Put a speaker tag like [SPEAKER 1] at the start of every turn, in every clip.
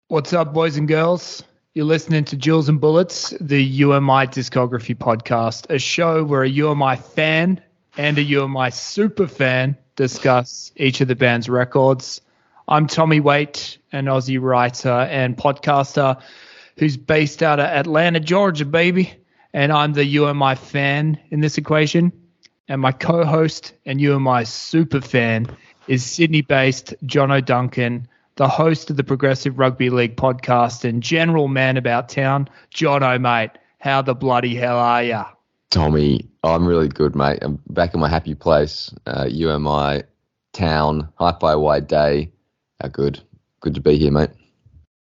[SPEAKER 1] What's up, boys and girls? You're listening to Jules and Bullets, the UMI Discography Podcast, a show where a UMI fan and a UMI super fan discuss each of the band's records. I'm Thommy Waite, an Aussie writer and podcaster who's based out of Atlanta, Georgia, baby. And I'm the UMI fan in this equation. And my co-host and UMI super fan is Sydney-based Johnno Duncan, the host of the Progressive Rugby League Podcast and general man about town. Johnno, mate, how the bloody hell are ya?
[SPEAKER 2] Tommy, I'm really good, mate. I'm back in my happy place, UMI town, Hi-Fi Wide Day. How good. Good to be here, mate.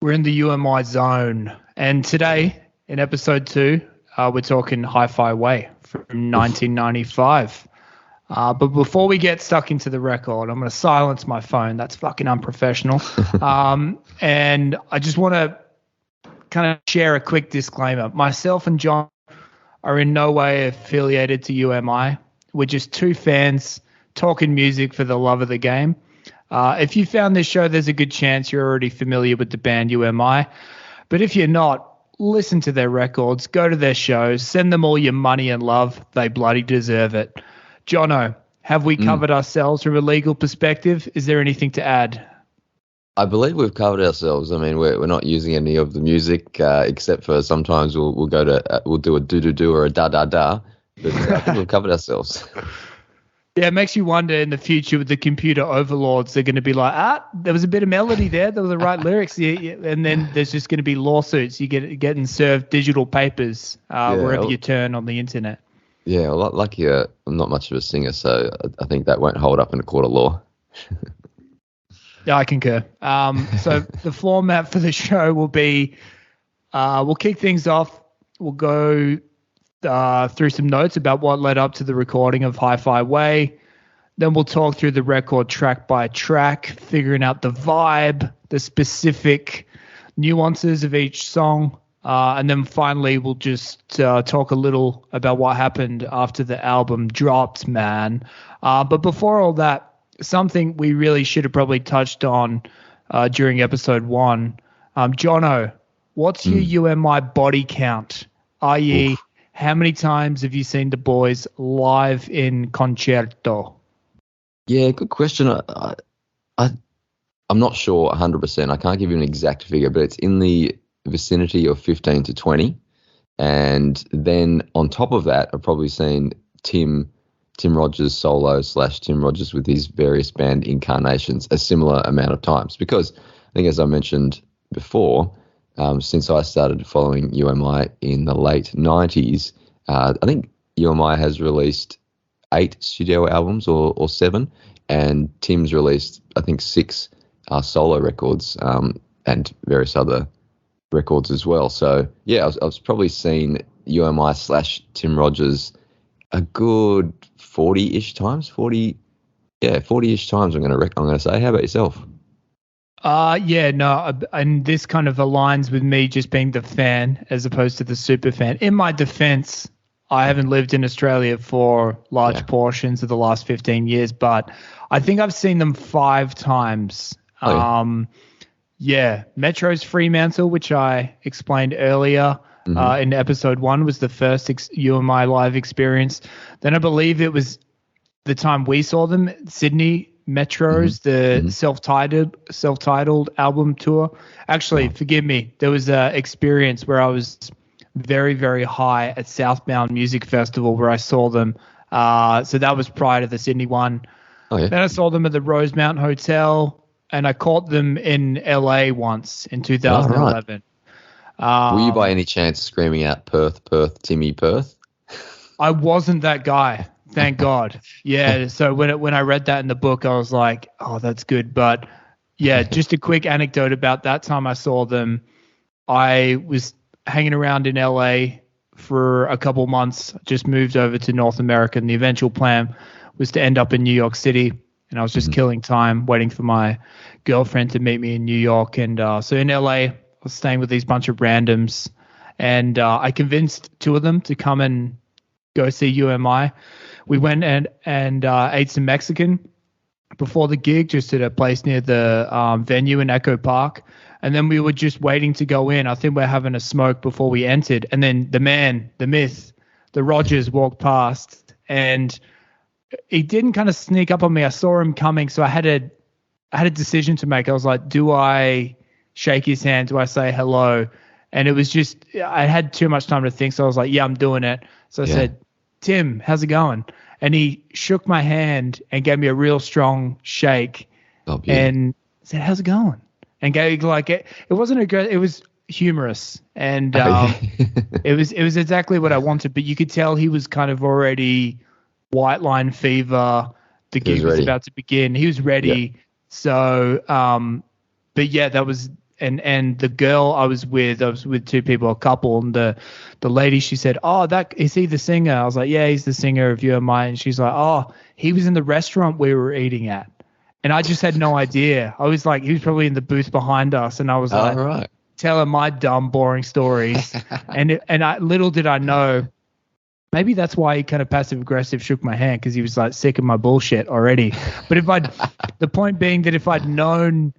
[SPEAKER 1] We're in the UMI zone. And today, in episode 2, we're talking Hi-Fi Way from 1995. But before we get stuck into the record, I'm going to silence my phone. That's fucking unprofessional. And I just want to kind of share a quick disclaimer. Myself and John are in no way affiliated to UMI. We're just two fans talking music for the love of the game. If you found this show, there's a good chance you're already familiar with the band UMI. But if you're not, listen to their records, go to their shows, send them all your money and love. They bloody deserve it. Johnno, have we covered ourselves from a legal perspective? Is there anything to add?
[SPEAKER 2] I believe we've covered ourselves. I mean, we're not using any of the music except for sometimes we'll go to we'll do a do or a da. But I think we've covered ourselves.
[SPEAKER 1] Yeah, it makes you wonder in the future with the computer overlords, they're going to be like, there was a bit of melody there. There were the right lyrics. Yeah, and then there's just going to be lawsuits. You getting served digital papers wherever you turn on the internet.
[SPEAKER 2] Yeah, well, lucky I'm not much of a singer, so I think that won't hold up in a court of law.
[SPEAKER 1] Yeah, I concur. So the format for the show will be we'll kick things off. We'll go through some notes about what led up to the recording of Hi-Fi Way. Then we'll talk through the record track by track, figuring out the vibe, the specific nuances of each song. And then finally, we'll just talk a little about what happened after the album dropped, man. But before all that, something we really should have probably touched on during episode 1. Johnno, what's your UMI body count? I.e., how many times have you seen the boys live in concerto?
[SPEAKER 2] Yeah, good question. I'm not sure 100%. I can't give you an exact figure, but it's in the vicinity of 15 to 20. And then on top of that, I've probably seen Tim Rogers solo / Tim Rogers with his various band incarnations a similar amount of times. Because I think, as I mentioned before, since I started following UMI in the late 90s, I think UMI has released 8 studio albums or 7, and Tim's released, I think, 6 solo records and various other records as well. So, yeah, I've probably seen UMI / Tim Rogers a good 40-ish times. 40-ish times I'm going to say. How about yourself?
[SPEAKER 1] And this kind of aligns with me just being the fan as opposed to the super fan. In my defense, I haven't lived in Australia for large portions of the last 15 years, but I think I've seen them 5 times. Metro's Fremantle, which I explained earlier in episode 1, was the first UMI live experience. Then I believe it was the time we saw them, Sydney Metro's, the self-titled album tour. Actually, forgive me, there was an experience where I was very, very high at Southbound Music Festival where I saw them. So that was prior to the Sydney one. Then I saw them at the Rosemount Hotel, and I caught them in LA once in 2011.
[SPEAKER 2] Were you by any chance screaming out Perth, Timmy, Perth?
[SPEAKER 1] I wasn't that guy. Thank God. Yeah. So when I read that in the book, I was like, oh, that's good. But yeah, just a quick anecdote about that time I saw them. I was hanging around in LA for a couple months, just moved over to North America. And the eventual plan was to end up in New York City. And I was just killing time waiting for my girlfriend to meet me in New York. And so in LA, I was staying with these bunch of randoms. And I convinced 2 of them to come and go see UMI. We went and ate some Mexican before the gig, just at a place near the venue in Echo Park. And then we were just waiting to go in. I think we're having a smoke before we entered. And then the man, the myth, the Rogers walked past, and he didn't kind of sneak up on me. I saw him coming, so I had a decision to make. I was like, do I shake his hand? Do I say hello? And it was just, I had too much time to think. So I was like, yeah, I'm doing it. So I said, Tim, how's it going? And he shook my hand and gave me a real strong shake and said, how's it going? And gave like it wasn't a good, it was humorous, and it was exactly what I wanted. But you could tell he was kind of already white line fever. The gig was about to begin. He was ready. Yep. So, but yeah, that was and the girl I was with two people, a couple, and the lady, she said, "Oh, that is he the singer?" I was like, "Yeah, he's the singer of You Are Mine." And she's like, "Oh, he was in the restaurant we were eating at." And I just had no idea. I was like, he was probably in the booth behind us, and I was like, right, telling my dumb, boring stories. and little did I know, maybe that's why he kind of passive aggressive shook my hand, because he was like sick of my bullshit already. But the point being that if I'd known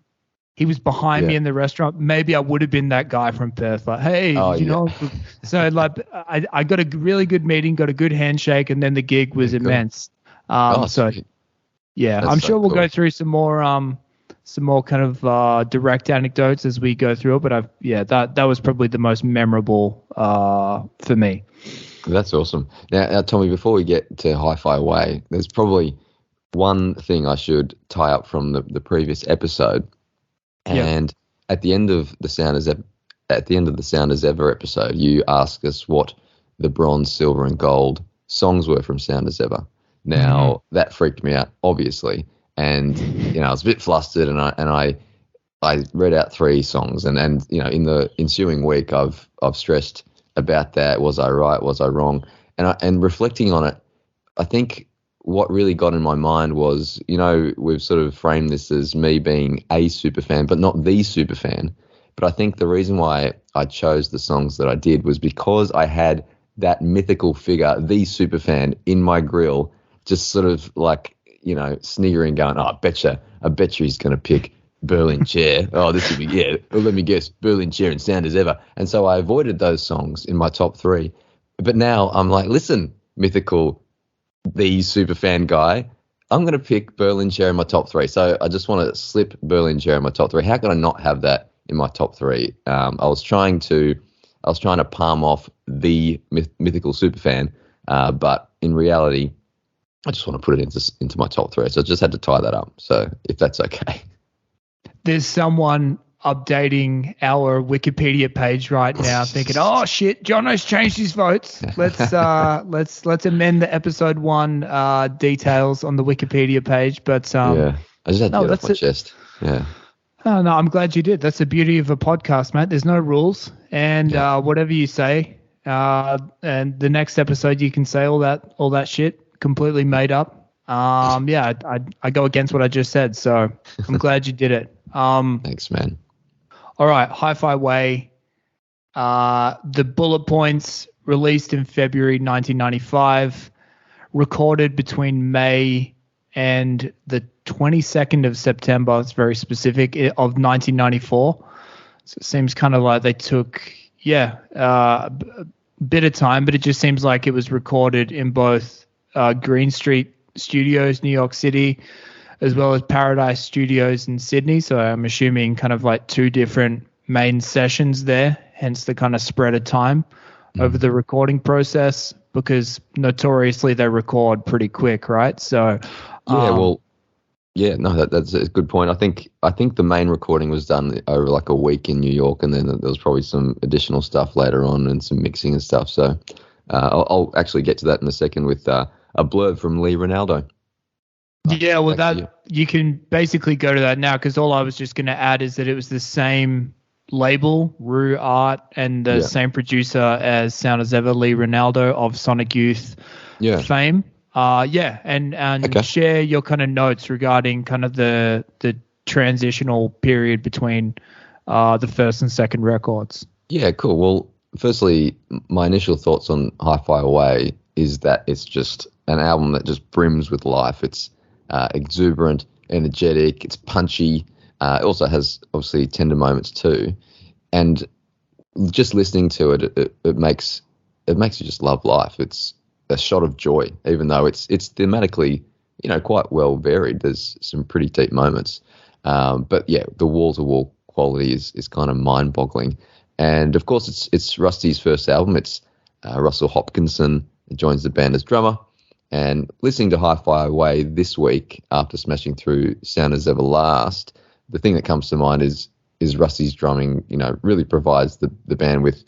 [SPEAKER 1] he was behind me in the restaurant, maybe I would have been that guy from Perth. Like, hey, you know. So like, I got a really good meeting, got a good handshake, and then the gig was immense. Sweet. Yeah, that's I'm sure we'll go through some more kind of direct anecdotes as we go through it. But that was probably the most memorable for me.
[SPEAKER 2] That's awesome. Now, Thommy, before we get to Hi-Fi Way, there's probably one thing I should tie up from the previous episode. And at the end of the Sound As Ever episode, you asked us what the bronze, silver, and gold songs were from Sound As Ever. Now that freaked me out, obviously, and I was a bit flustered, and I read out 3 songs, and in the ensuing week I've stressed about that. Was I right? Was I wrong? And reflecting on it, I think what really got in my mind was, we've sort of framed this as me being a super fan, but not the super fan. But I think the reason why I chose the songs that I did was because I had that mythical figure, the super fan, in my grill, just sort of like, sniggering, going, I bet you he's going to pick Berlin Chair. Oh, this would be, well, let me guess, Berlin Chair and Sound As Ever. And so I avoided those songs in my top 3. But now I'm like, listen, mythical, the super fan guy, I'm going to pick Berlin Chair in my top 3. So I just want to slip Berlin Chair in my top 3. How can I not have that in my top 3? I was trying to palm off the mythical super fan, but in reality, I just want to put it into my top 3. So I just had to tie that up. So if that's okay.
[SPEAKER 1] There's someone updating our Wikipedia page right now thinking, oh shit, Johnno's changed his votes. Let's amend the episode 1 details on the Wikipedia page. But
[SPEAKER 2] I just had to get off my chest. Yeah.
[SPEAKER 1] Oh, no, I'm glad you did. That's the beauty of a podcast, mate. There's no rules, and whatever you say, and the next episode you can say all that shit completely made up. I go against what I just said, so I'm glad you did it.
[SPEAKER 2] Thanks, man.
[SPEAKER 1] All right, Hi-Fi Way. The bullet points, released in February 1995, recorded between May and the 22nd of September. It's very specific, of 1994. So it seems kind of like they took, a bit of time, but it just seems like it was recorded in both Green Street Studios, New York City, as well as Paradise Studios in Sydney. So I'm assuming kind of like 2 different main sessions there, hence the kind of spread of time over the recording process, because notoriously they record pretty quick, right? So
[SPEAKER 2] that's a good point. I think the main recording was done over like a week in New York, and then there was probably some additional stuff later on and some mixing and stuff. So I'll actually get to that in a second with a blurb from Lee Ronaldo.
[SPEAKER 1] Yeah, well, you can basically go to that now, because all I was just going to add is that it was the same label, Rue Art, and the same producer as Sound As Ever, Lee Ronaldo of Sonic Youth fame. And share your kind of notes regarding kind of the transitional period between the first and second records. Yeah,
[SPEAKER 2] cool. Well, firstly, my initial thoughts on Hi-Fi Away is that it's just an album that just brims with life. It's exuberant, energetic, it's punchy. It also has obviously tender moments too, and just listening to it, it makes you just love life. It's a shot of joy, even though it's thematically, quite well varied. There's some pretty deep moments, but yeah, the wall-to-wall quality is kind of mind-boggling. And of course, it's Rusty's first album. It's Russell Hopkinson joins the band as drummer. And listening to Hi-Fi Away this week after smashing through Sound As Ever Last, the thing that comes to mind is Rusty's drumming, really provides the band with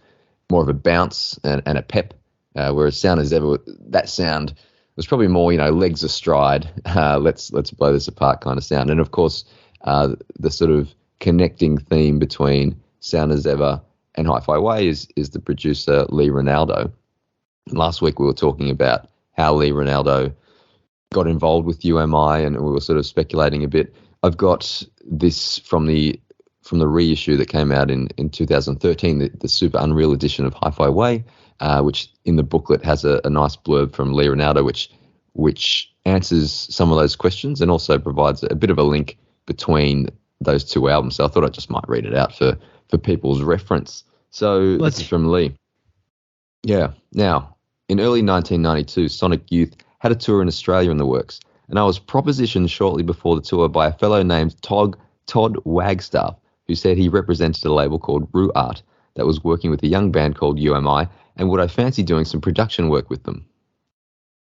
[SPEAKER 2] more of a bounce and a pep, whereas Sound As Ever, that sound was probably more, legs astride, let's blow this apart kind of sound. And of course, the sort of connecting theme between Sound As Ever and Hi-Fi Away is the producer Lee Ronaldo. And last week we were talking about how Lee Ronaldo got involved with UMI, and we were sort of speculating a bit. I've got this from the reissue that came out in 2013, the super unreal edition of Hi-Fi Way, which in the booklet has a nice blurb from Lee Ronaldo, which answers some of those questions and also provides a bit of a link between those two albums. So I thought I just might read it out for people's reference. So this is from Lee. Yeah. Now, in early 1992, Sonic Youth had a tour in Australia in the works, and I was propositioned shortly before the tour by a fellow named Todd Wagstaff, who said he represented a label called Rue Art that was working with a young band called UMI, and would I fancy doing some production work with them.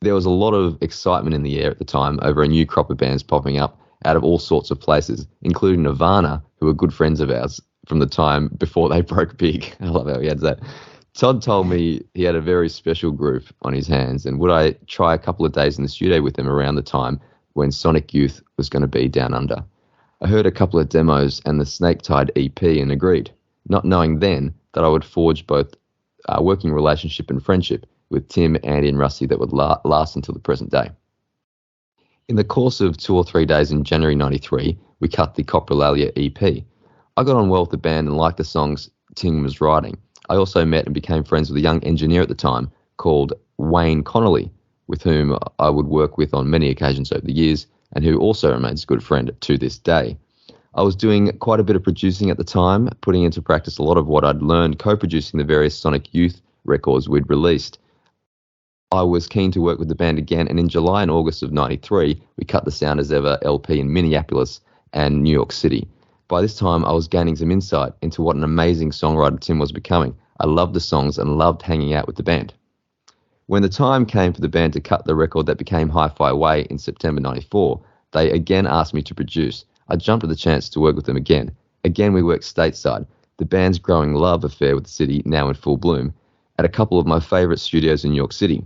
[SPEAKER 2] There was a lot of excitement in the air at the time over a new crop of bands popping up out of all sorts of places, including Nirvana, who were good friends of ours from the time before they broke big. I love how he adds that. Todd told me he had a very special group on his hands, and would I try a couple of days in the studio with him around the time when Sonic Youth was going to be down under. I heard a couple of demos and the Snake Tide EP and agreed, not knowing then that I would forge both a working relationship and friendship with Tim, Andy and Rusty that would last until the present day. In the course of 2 or 3 days in January 93, we cut the Coprolalia EP. I got on well with the band and liked the songs Tim was writing. I also met and became friends with a young engineer at the time called Wayne Connolly, with whom I would work with on many occasions over the years, and who also remains a good friend to this day. I was doing quite a bit of producing at the time, putting into practice a lot of what I'd learned co-producing the various Sonic Youth records we'd released. I was keen to work with the band again, and in July and August of 93, we cut the Sound As Ever LP in Minneapolis and New York City. By this time, I was gaining some insight into what an amazing songwriter Tim was becoming. I loved the songs and loved hanging out with the band. When the time came for the band to cut the record that became Hi-Fi Way in September 94, they again asked me to produce. I jumped at the chance to work with them again. Again, we worked stateside, the band's growing love affair with the city now in full bloom, at a couple of my favourite studios in New York City.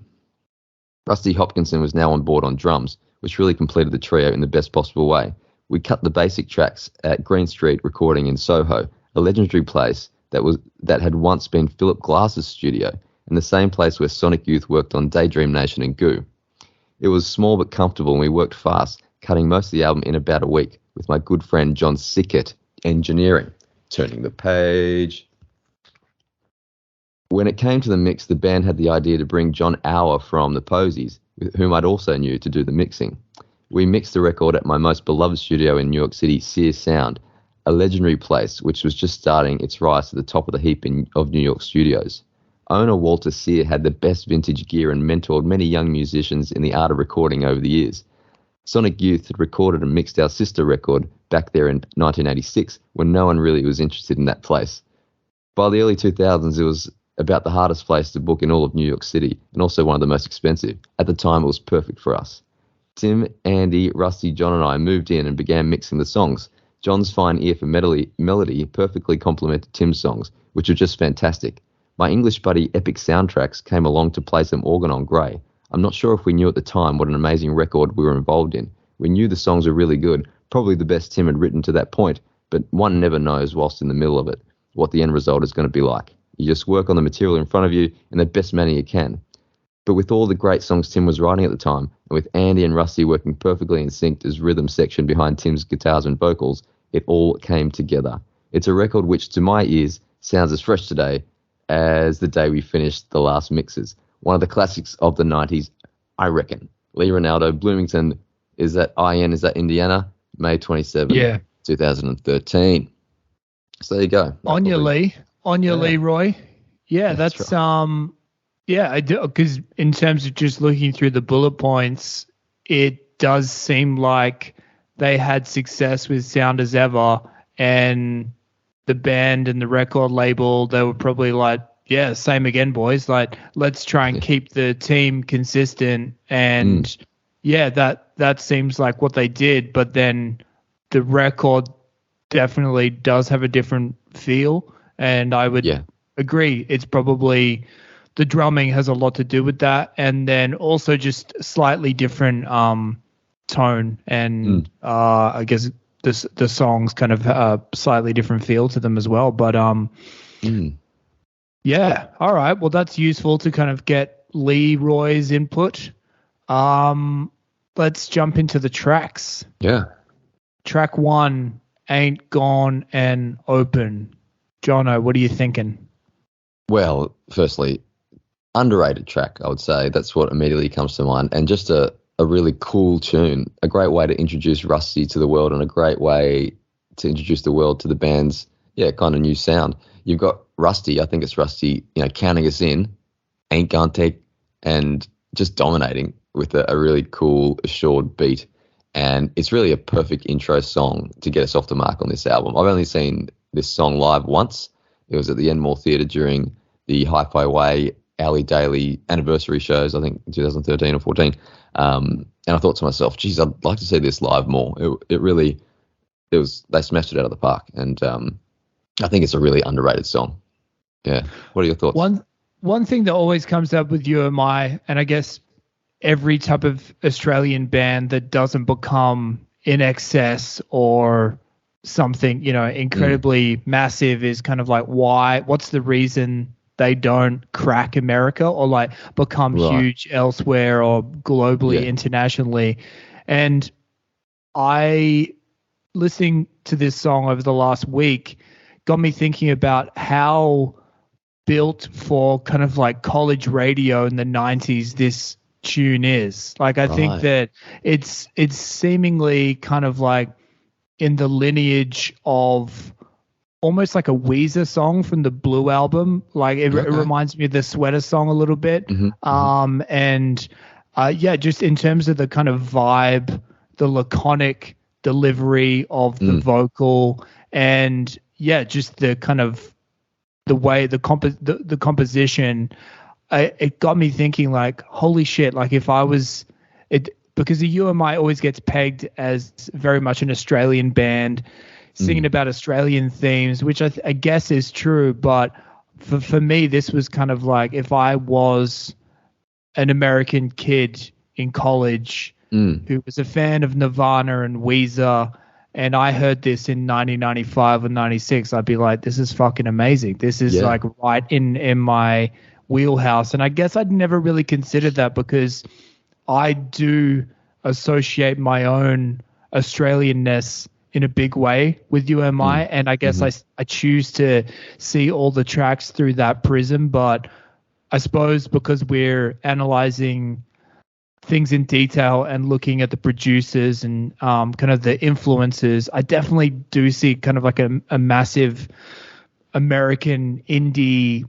[SPEAKER 2] Rusty Hopkinson was now on board on drums, which really completed the trio in the best possible way. We cut the basic tracks at Green Street Recording in Soho, a legendary place that had once been Philip Glass's studio, and the same place where Sonic Youth worked on Daydream Nation and Goo. It was small but comfortable, and we worked fast, cutting most of the album in about a week, with my good friend John Sickett engineering. Turning the page. When it came to the mix, the band had the idea to bring John Auer from the Posies, with whom I'd also knew, to do the mixing. We mixed the record at my most beloved studio in New York City, Sear Sound, a legendary place which was just starting its rise to the top of the heap of New York studios. Owner Walter Sear had the best vintage gear and mentored many young musicians in the art of recording over the years. Sonic Youth had recorded and mixed our sister record back there in 1986 when no one really was interested in that place. By the early 2000s, it was about the hardest place to book in all of New York City, and also one of the most expensive. At the time, it was perfect for us. Tim, Andy, Rusty, John and I moved in and began mixing the songs. John's fine ear for melody perfectly complemented Tim's songs, which were just fantastic. My English buddy Epic Soundtracks came along to play some organ on Grey. I'm not sure if we knew at the time what an amazing record we were involved in. We knew the songs were really good, probably the best Tim had written to that point, but one never knows whilst in the middle of it what the end result is going to be like. You just work on the material in front of you in the best manner you can. But with all the great songs Tim was writing at the time, and with Andy and Rusty working perfectly in sync as rhythm section behind Tim's guitars and vocals, it all came together. It's a record which, to my ears, sounds as fresh today as the day we finished the last mixes. One of the classics of the 90s, I reckon. Lee Ronaldo, Bloomington, is that Indiana? May 27, 2013. So there you go.
[SPEAKER 1] On your Lee, Roy. Yeah, that's
[SPEAKER 2] right.
[SPEAKER 1] yeah, I do, because in terms of just looking through the bullet points, it does seem like they had success with Sound as Ever, and the band and the record label, they were probably like, yeah, same again, boys. Like, let's try and keep the team consistent. And yeah, that seems like what they did. But then the record definitely does have a different feel. And I would agree. It's probably the drumming has a lot to do with that. And then also just slightly different tone. And I guess the songs kind of have a slightly different feel to them as well. But yeah, all right. Well, that's useful to kind of get Leroy's input. Let's jump into the tracks.
[SPEAKER 2] Yeah.
[SPEAKER 1] Track 1, Ain't Gone and Open. Johnno, what are you thinking?
[SPEAKER 2] Well, firstly, underrated track, I would say. That's what immediately comes to mind. And just a really cool tune, a great way to introduce Rusty to the world and a great way to introduce the world to the band's, kind of new sound. You've got Rusty, I think it's Rusty, counting us in, ain't gonna take, and just dominating with a really cool, assured beat. And it's really a perfect intro song to get us off the mark on this album. I've only seen this song live once. It was at the Enmore Theatre during the Hi-Fi Way Ali Daily anniversary shows, I think 2013 or 14. And I thought to myself, geez, I'd like to see this live more. They smashed it out of the park. And I think it's a really underrated song. Yeah. What are your thoughts?
[SPEAKER 1] One thing that always comes up with UMI, and I guess every type of Australian band that doesn't become In Excess or something, incredibly massive, is kind of like, what's the reason they don't crack America or like become huge elsewhere or globally, internationally? And listening to this song over the last week got me thinking about how built for kind of like college radio in the 90s this tune is. Like, I think that it's seemingly kind of like in the lineage of almost like a Weezer song from the Blue album. Like it reminds me of the Sweater song a little bit. And just in terms of the kind of vibe, the laconic delivery of the vocal, and just the kind of the way the composition, it got me thinking like, holy shit, like if I was it, because the UMI always gets pegged as very much an Australian band singing about Australian themes, which I guess is true. But for me, this was kind of like if I was an American kid in college who was a fan of Nirvana and Weezer, and I heard this in 1995 or 96, I'd be like, this is fucking amazing. This is like right in my wheelhouse. And I guess I'd never really considered that because I do associate my own Australianness in a big way with UMI. And I guess I choose to see all the tracks through that prism. But I suppose because we're analyzing things in detail and looking at the producers and kind of the influences, I definitely do see kind of like a massive American indie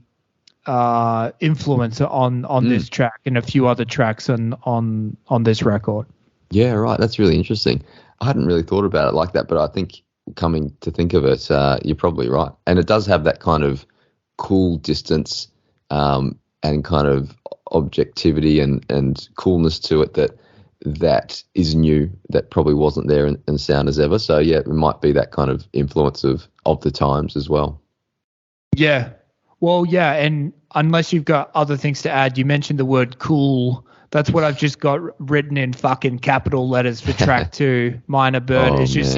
[SPEAKER 1] influence on this track and a few other tracks on this record.
[SPEAKER 2] Yeah, right. That's really interesting. I hadn't really thought about it like that, but I think coming to think of it, you're probably right. And it does have that kind of cool distance and kind of objectivity and coolness to it that is new, that probably wasn't there in Sound as Ever. So, yeah, it might be that kind of influence of the times as well. Yeah.
[SPEAKER 1] Well, yeah, and unless you've got other things to add, you mentioned the word cool. That's what I've just got written in fucking capital letters for track 2, Minor Bird. It's just,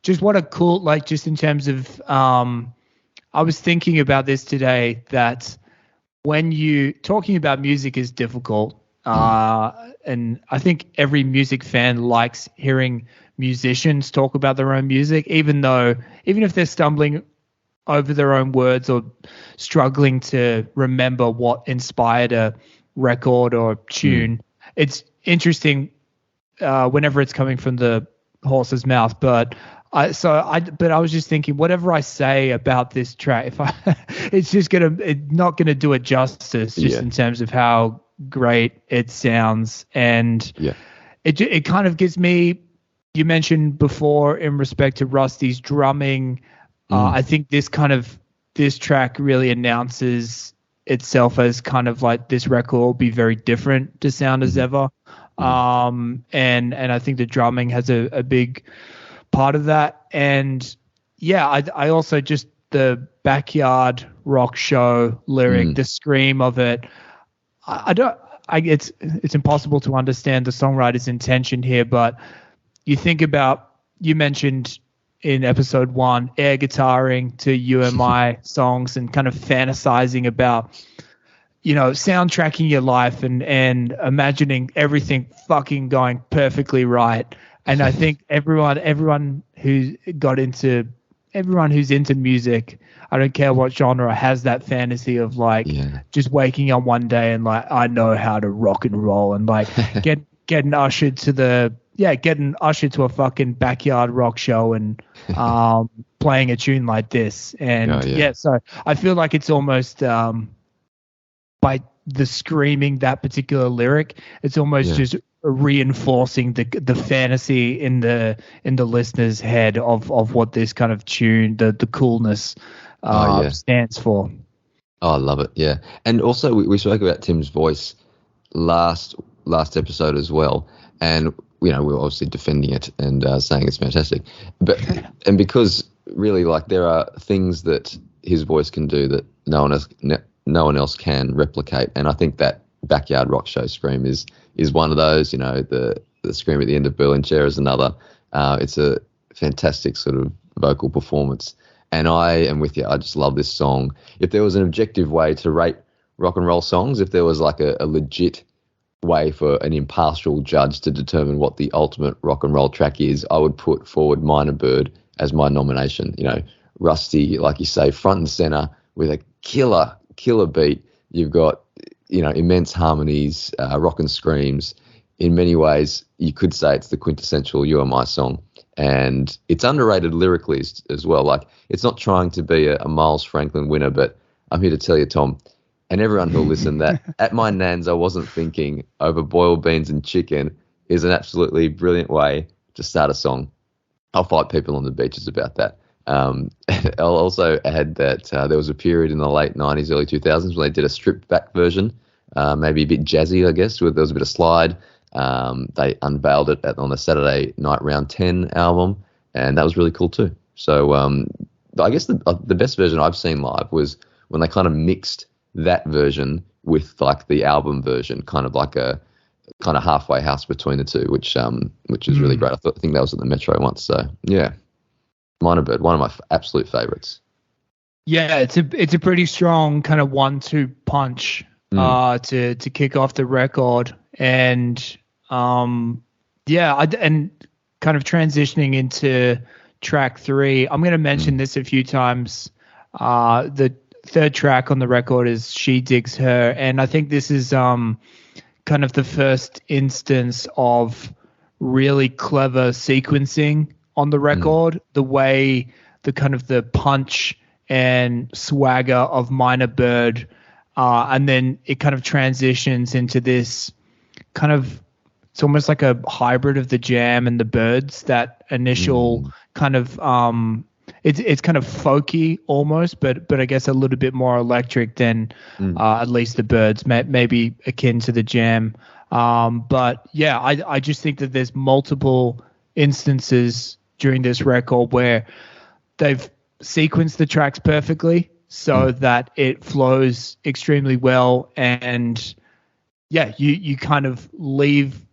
[SPEAKER 1] just what a cool, like just in terms of, I was thinking about this today, that when you talking about music is difficult. And I think every music fan likes hearing musicians talk about their own music, even if they're stumbling over their own words or struggling to remember what inspired a record or tune. It's interesting whenever it's coming from the horse's mouth. But But I was just thinking, whatever I say about this track, it's not gonna do it justice, just in terms of how great it sounds, and it kind of gives me. You mentioned before in respect to Rusty's drumming. I think this track really announces itself as kind of like this record will be very different to sound as ever. And I think the drumming has a big part of that. And I also just the backyard rock show lyric, the scream of it. It's impossible to understand the songwriter's intention here, but you mentioned in episode 1, air guitaring to You and My songs and kind of fantasizing about, soundtracking your life and imagining everything fucking going perfectly right. And I think everyone who's into music, I don't care what genre, has that fantasy of just waking up one day and I know how to rock and roll and getting ushered to a fucking backyard rock show and playing a tune like this. And so I feel like it's almost by the screaming that particular lyric, it's almost just reinforcing the fantasy in the listener's head of what this kind of tune, the coolness stands for.
[SPEAKER 2] Oh, I love it. Yeah. And also we spoke about Tim's voice last episode as well. And we're obviously defending it and saying it's fantastic, and because really there are things that his voice can do that no one else can replicate, and I think that backyard rock show scream is one of those. The scream at the end of Berlin Chair is another. It's a fantastic sort of vocal performance, and I am with you. I just love this song. If there was an objective way to rate rock and roll songs, if there was a legit way for an impartial judge to determine what the ultimate rock and roll track is, I would put forward Minor Bird as my nomination. Rusty, like you say, front and center with a killer beat. You've got, immense harmonies, rock and screams. In many ways, you could say it's the quintessential You and My song. And it's underrated lyrically as well. It's not trying to be a Miles Franklin winner, but I'm here to tell you, Tom, and everyone who'll listen, that at my nan's I wasn't thinking over boiled beans and chicken is an absolutely brilliant way to start a song. I'll fight people on the beaches about that. I'll also add that there was a period in the late 90s, early 2000s when they did a stripped back version, maybe a bit jazzy, I guess, where there was a bit of slide. They unveiled it on the Saturday Night Round 10 album, and that was really cool too. So I guess the best version I've seen live was when they kind of mixed that version with the album version, kind of like a kind of halfway house between the two, which is really great. I think that was at the Metro once. So yeah, Minor Bird, one of my absolute favorites.
[SPEAKER 1] Yeah, it's a pretty strong kind of 1-2 punch to kick off the record, and and kind of transitioning into track 3. I'm going to mention this a few times. The third track on the record is She Digs Her, and I think this is kind of the first instance of really clever sequencing on the record. The way the kind of the punch and swagger of Minor Bird, and then it kind of transitions into this kind of, it's almost like a hybrid of the Jam and the Birds. That initial kind of it's kind of folky almost, but I guess a little bit more electric than at least the Birds, maybe akin to the Jam. But yeah, I just think that there's multiple instances during this record where they've sequenced the tracks perfectly so that it flows extremely well, and yeah, you kind of leave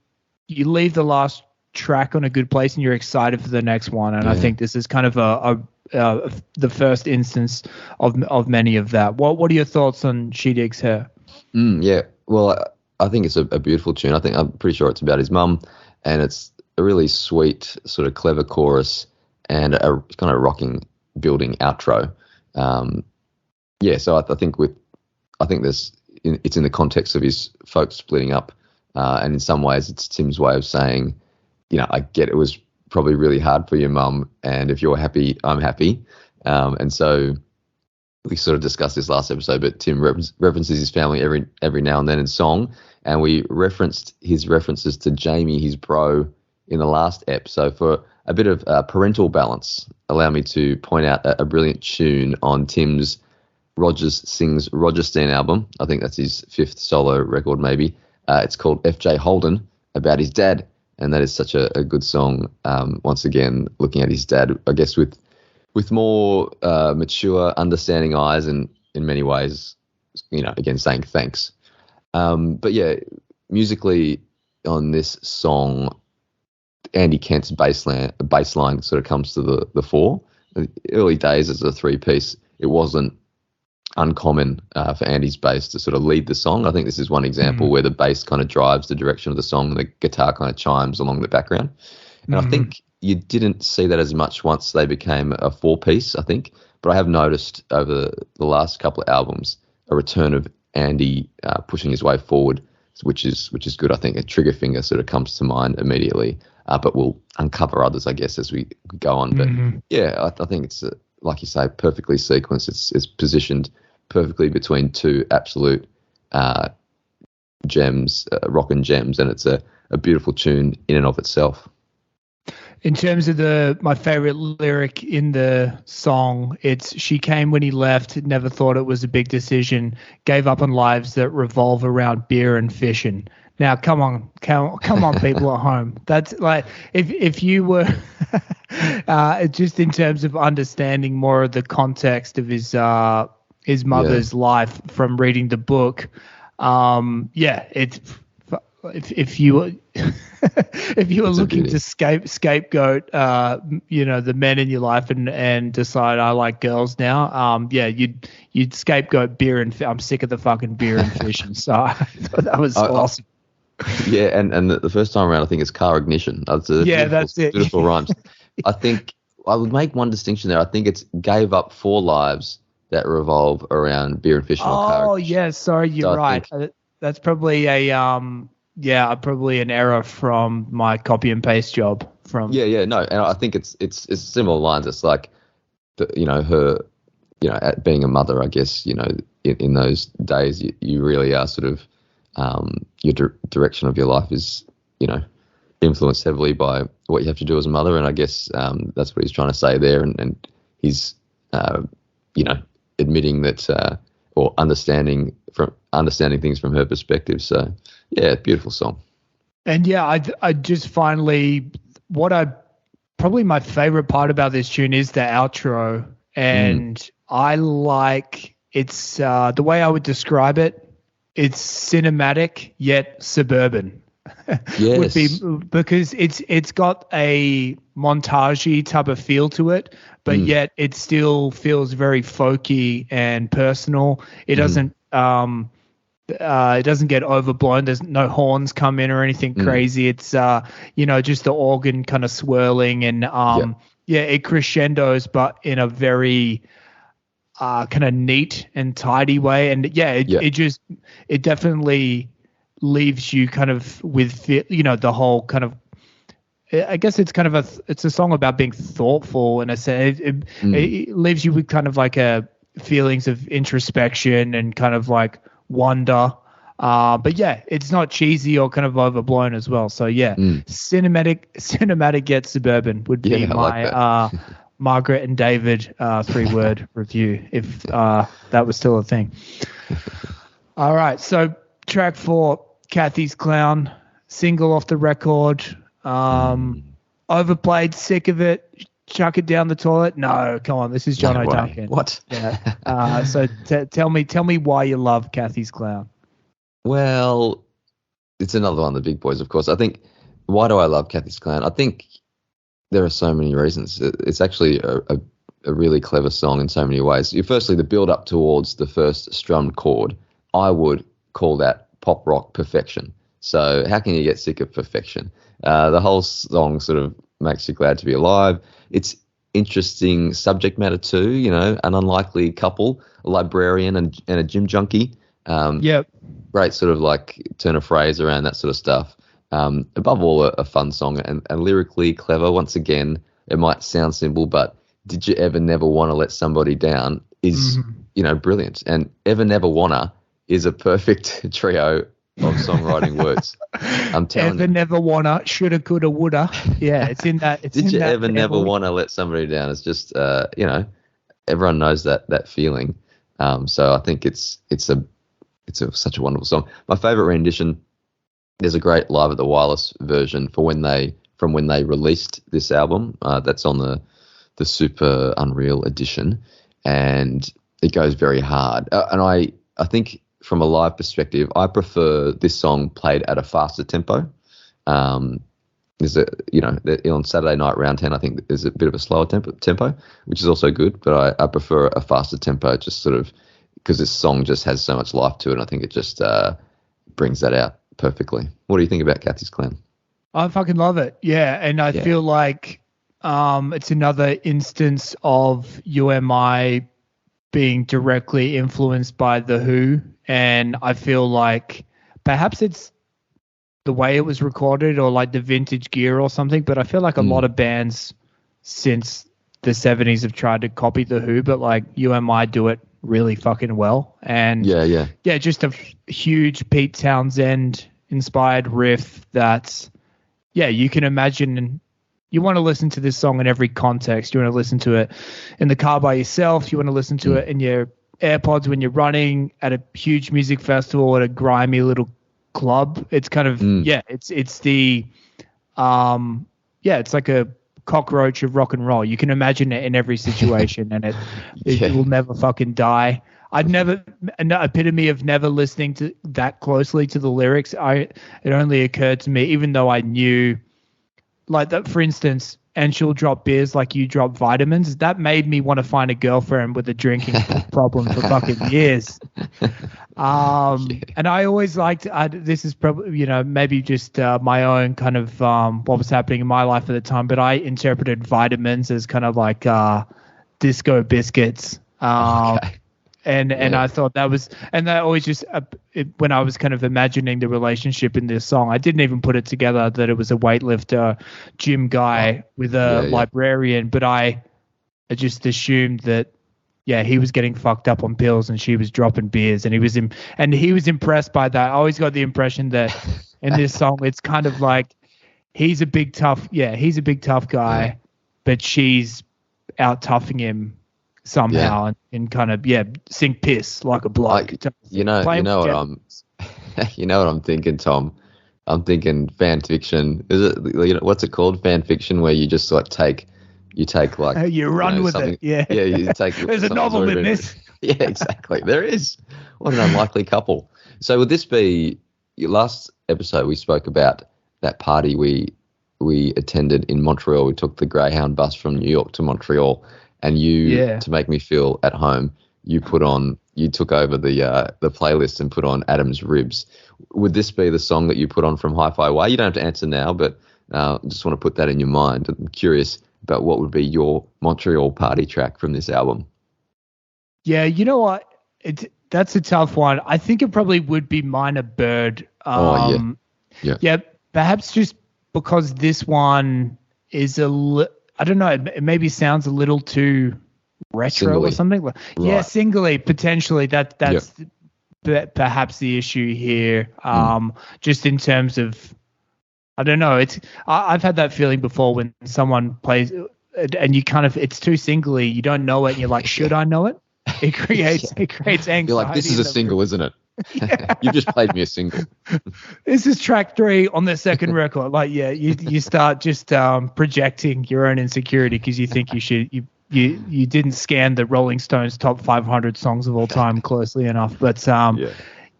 [SPEAKER 1] the last track on a good place and you're excited for the next one. And I think this is kind of the first instance of many of that. What are your thoughts on She Digs Her?
[SPEAKER 2] Yeah, well, I think it's a beautiful tune. I'm pretty sure it's about his mum, and it's a really sweet, sort of clever chorus and a kind of rocking, building outro. So I think it's in the context of his folks splitting up, and in some ways it's Tim's way of saying, I get it was probably really hard for your mum, and if you're happy, I'm happy. And so we sort of discussed this last episode, but Tim references his family every now and then in song, and we referenced his references to Jamie, his bro, in the last ep. So for a bit of parental balance, allow me to point out a brilliant tune on Tim's Rogers Sings Rogerstein album. I think that's his 5th solo record maybe. It's called F.J. Holden, about his dad, and that is such a good song. Once again, looking at his dad, I guess with more mature, understanding eyes, and in many ways, again, saying thanks. But yeah, musically on this song, Andy Kent's bassline sort of comes to the fore. The early days as a 3-piece, it wasn't uncommon for Andy's bass to sort of lead the song. I think this is one example where the bass kind of drives the direction of the song and the guitar kind of chimes along the background. And I think you didn't see that as much once they became a 4-piece, I think. But I have noticed over the last couple of albums a return of Andy pushing his way forward, which is good. I think a Trigger Finger sort of comes to mind immediately, but we'll uncover others, I guess, as we go on. But yeah, I think it's, like you say, perfectly sequenced. It's positioned perfectly between two absolute gems, rockin' gems, and it's a beautiful tune in and of itself.
[SPEAKER 1] In terms of my favorite lyric in the song, it's "She came when he left, never thought it was a big decision, gave up on lives that revolve around beer and fishing." Now, come on, people at home. That's like if you were just in terms of understanding more of the context of his mother's life from reading the book. It's if you were looking to scapegoat the men in your life and decide I like girls now, you'd scapegoat beer and I'm sick of the fucking beer and fishing. So I thought that was awesome.
[SPEAKER 2] Yeah, and the first time around, I think it's car ignition. That's it. Beautiful rhymes. I think I would make one distinction there. I think it's gave up 4 lives that revolve around beer and fishing.
[SPEAKER 1] Oh, yeah, sorry, you're right. That's probably probably an error from my copy and paste job. No, and I think it's similar lines. It's like, her, being a mother, I guess, in those days, you really are sort of. Your direction of your life is, influenced heavily by what you have to do as a mother, and I guess that's what he's trying to say there, and he's, admitting that or understanding things from her perspective. So, yeah, beautiful song. And yeah, I just finally probably my favorite part about this tune is the outro, and I like it's the way I would describe it. It's cinematic yet suburban.
[SPEAKER 2] Yes.
[SPEAKER 1] Because it's got a montagey type of feel to it, but yet it still feels very folky and personal. It doesn't get overblown. There's no horns come in or anything crazy. It's just the organ kind of swirling and it crescendos, but in a very kind of neat and tidy way, and it definitely leaves you kind of with the whole kind of. I guess it's kind of it's a song about being thoughtful, and it leaves you with kind of like feelings of introspection and kind of like wonder. But yeah, it's not cheesy or kind of overblown as well. So yeah, cinematic yet suburban would be my. Like Margaret and David 3-word review, if that was still a thing. All right, so track 4, Kathy's Clown, single off the record. Overplayed, sick of it, chuck it down the toilet. No, come on, this is Johnno Duncan.
[SPEAKER 2] What?
[SPEAKER 1] Yeah. So tell me why you love Kathy's Clown.
[SPEAKER 2] Well, it's another one of the big boys, of course. I think, why do I love Kathy's Clown? I think there are so many reasons. It's actually a really clever song in so many ways. Firstly, the build up towards the first strummed chord, I would call that pop rock perfection. So how can you get sick of perfection? The whole song sort of makes you glad to be alive. It's interesting subject matter too, an unlikely couple, a librarian and a gym junkie. Great sort of like turn of phrase around that sort of stuff. Above all, a fun song and lyrically clever. Once again, it might sound simple, but Did You Ever Never Wanna Let Somebody Down is, brilliant. And Ever Never Wanna is a perfect trio of songwriting words. I'm telling
[SPEAKER 1] you. Ever never wanna, shoulda, coulda, woulda. Yeah, it's in that.
[SPEAKER 2] Did you ever never wanna let somebody down? It's just, everyone knows that feeling. So I think it's such a wonderful song. My favorite rendition. There's a great Live at the Wireless version from when they released this album. That's on the Super Unreal edition, and it goes very hard. And I think from a live perspective, I prefer this song played at a faster tempo. There's on Saturday Night Round 10, I think there's a bit of a slower tempo, which is also good, but I prefer a faster tempo, just sort of because this song just has so much life to it. And I think it just brings that out perfectly. What do you think about Kathy's Clown?
[SPEAKER 1] I fucking love it. Yeah, and I feel like it's another instance of UMI being directly influenced by The Who, and I feel like perhaps it's the way it was recorded or like the vintage gear or something, but I feel like a lot of bands since the 70s have tried to copy The Who, but like UMI do it really fucking well. And yeah, just a huge Pete Townsend inspired riff that's, you can imagine, and you want to listen to this song in every context. You want to listen to it in the car by yourself. You want to listen to it in your AirPods when you're running, at a huge music festival, at a grimy little club. It's kind of, it's the, it's like a cockroach of rock and roll. You can imagine it in every situation, and it will never fucking die. I'd never, an epitome of never listening to that closely to the lyrics. It only occurred to me, even though I knew, like that, for instance, and she'll drop beers like you drop vitamins. That made me want to find a girlfriend with a drinking problem for fucking years. And I always liked, this is probably, maybe just my own kind of what was happening in my life at the time, but I interpreted vitamins as kind of like disco biscuits. And I thought that was, and that always just, when I was kind of imagining the relationship in this song, I didn't even put it together that it was a weightlifter gym guy with a librarian, but I just assumed that, he was getting fucked up on pills and she was dropping beers, and he was impressed by that. I always got the impression that in this song, it's kind of like he's a big tough guy, but she's out toughing him somehow and kind of sink piss like a bloke.
[SPEAKER 2] You know what I'm thinking, Tom? I'm thinking fan fiction. Is it what's it called? Fan fiction, where you just like you
[SPEAKER 1] run with it.
[SPEAKER 2] You take.
[SPEAKER 1] There's a novel in this.
[SPEAKER 2] Yeah, exactly. There is. What an unlikely couple. So would this be your last episode? We spoke about that party we attended in Montreal. We took the Greyhound bus from New York to Montreal. And you, to make me feel at home, you took over the playlist and put on Adam's Ribs. Would this be the song that you put on from Hi-Fi Way? You don't have to answer now, but just want to put that in your mind. I'm curious about what would be your Montreal party track from this album.
[SPEAKER 1] Yeah, you know what? That's a tough one. I think it probably would be Minor Bird. Yeah, perhaps just because this one is I don't know, it maybe sounds a little too retro singly. Or something. Right. Yeah, singly, potentially. That's perhaps the issue here. Just in terms of, I don't know. I've had that feeling before when someone plays and you kind of, it's too singly. You don't know it, and you're like, should I know it? It creates anxiety.
[SPEAKER 2] You're like, this is a single, isn't it? You just played me a single.
[SPEAKER 1] This is track 3 on the second record. Like, you start just projecting your own insecurity because you think you didn't scan the Rolling Stones top 500 songs of all time closely enough. But so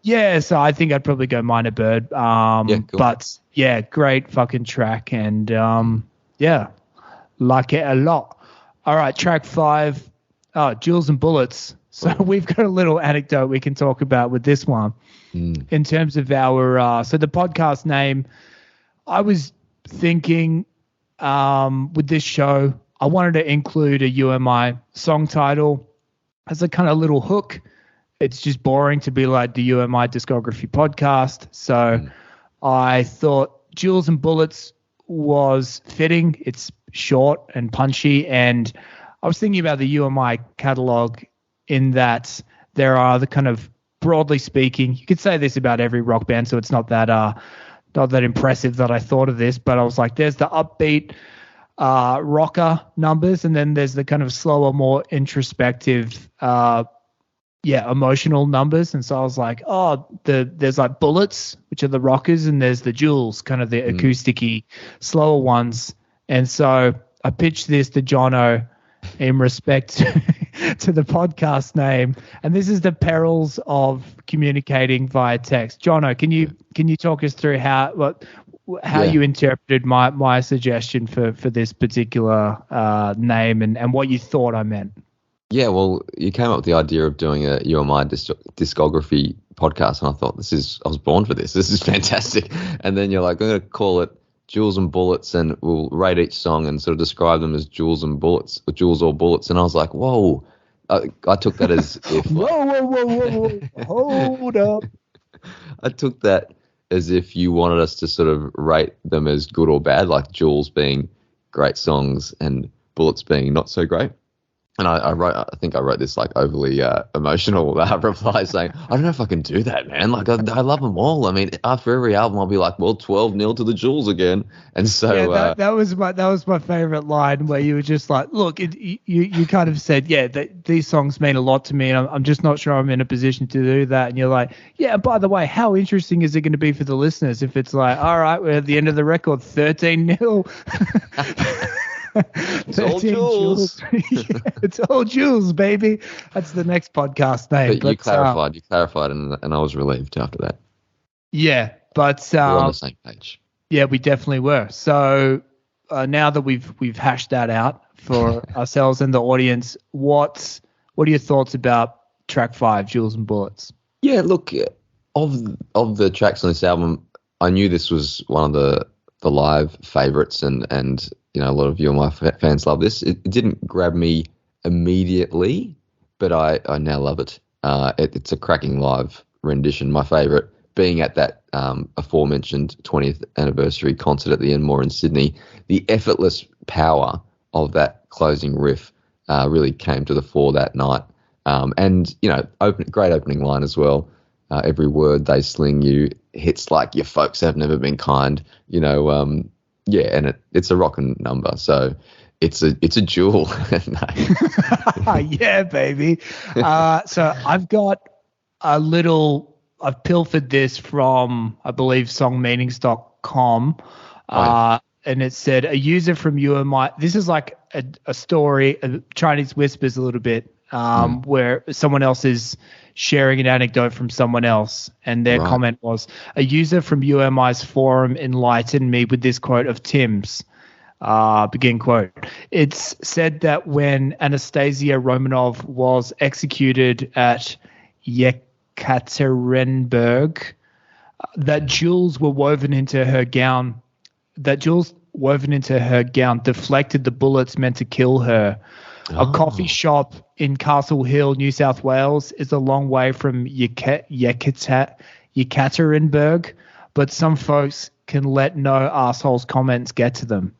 [SPEAKER 1] I think I'd probably go Minor Bird. Cool. But great fucking track, and like it a lot. All right, track 5, Jewels and Bullets. So we've got a little anecdote we can talk about with this one in terms of our so the podcast name. I was thinking with this show, I wanted to include a UMI song title as a kind of little hook. It's just boring to be like the UMI Discography Podcast. So I thought Jewels and Bullets was fitting. It's short and punchy, and I was thinking about the UMI catalog in that there are the kind of, broadly speaking, you could say this about every rock band, so it's not that impressive that I thought of this, but I was like, there's the upbeat rocker numbers, and then there's the kind of slower, more introspective, emotional numbers. And so I was like, there's like Bullets, which are the rockers, and there's the Jewels, kind of the acousticy, slower ones. And so I pitched this to Johnno in respect to the podcast name, and this is the perils of communicating via text. Johnno, can you talk us through how you interpreted my suggestion for this particular name and what you thought I meant?
[SPEAKER 2] Yeah, well, you came up with the idea of doing a UMI discography podcast, and I thought I was born for this. This is fantastic. And then you're like, I'm going to call it Jewels and Bullets, and we'll rate each song and sort of describe them as Jewels and Bullets, or Jewels or Bullets. And I was like, whoa. I took that as if...
[SPEAKER 1] whoa, hold up.
[SPEAKER 2] I took that as if you wanted us to sort of rate them as good or bad, like Jewels being great songs and Bullets being not so great. And I think I wrote this like overly emotional reply saying, I don't know if I can do that, man. Like I love them all. I mean, after every album, I'll be like, well, 12-0 to the Jewels again. And so
[SPEAKER 1] that was my favorite line, where you were just like, look, you kind of said, these songs mean a lot to me, and I'm just not sure I'm in a position to do that. And you're like, yeah, by the way, how interesting is it going to be for the listeners if it's like, all right, we're at the end of the record, 13-0.
[SPEAKER 2] It's all Jewels.
[SPEAKER 1] It's all Jewels, baby. That's the next podcast name.
[SPEAKER 2] But you clarified, and I was relieved after that.
[SPEAKER 1] Yeah, but
[SPEAKER 2] we're on the same page.
[SPEAKER 1] Yeah, we definitely were. So now that we've hashed that out for ourselves and the audience, what are your thoughts about track 5, Jewels and Bullets?
[SPEAKER 2] Yeah, look, of the tracks on this album, I knew this was one of the live favorites, and you know, a lot of you and my fans love this. It didn't grab me immediately, but I now love it. It's a cracking live rendition. My favorite being at that aforementioned 20th anniversary concert at the Enmore in Sydney. The effortless power of that closing riff really came to the fore that night. And, you know, great opening line as well. Every word they sling you hits like your folks have never been kind, you know. And it's a rockin' number, so it's a jewel.
[SPEAKER 1] Yeah, baby. So I've pilfered this from, I believe, songmeanings.com, and it said a user from UMI. This is like a story, Chinese whispers a little bit, where someone else is sharing an anecdote from someone else, and their comment was, a user from UMI's forum enlightened me with this quote of Tim's, begin quote. It's said that when Anastasia Romanov was executed at Yekaterinburg, that jewels woven into her gown deflected the bullets meant to kill her. A coffee shop in Castle Hill, New South Wales, is a long way from Yekaterinburg, but some folks can let no assholes comments get to them.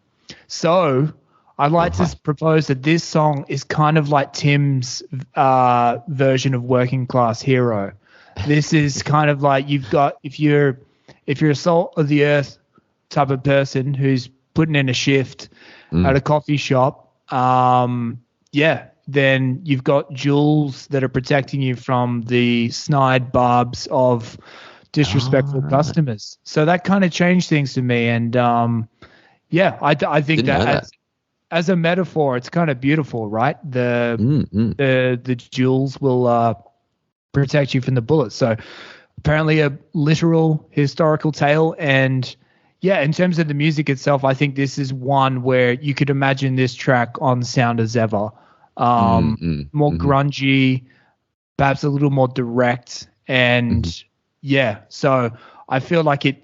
[SPEAKER 1] So I'd like to propose that this song is kind of like Tim's version of Working Class Hero. This is kind of like, you've got, if you're a salt of the earth type of person who's putting in a shift at a coffee shop, then you've got jewels that are protecting you from the snide barbs of disrespectful customers. So that kind of changed things to me. And I think that as a metaphor, it's kind of beautiful, right? The jewels will protect you from the bullets. So apparently a literal historical tale. And yeah, in terms of the music itself, I think this is one where you could imagine this track on Sound as Ever. More grungy, perhaps a little more direct, and so I feel like it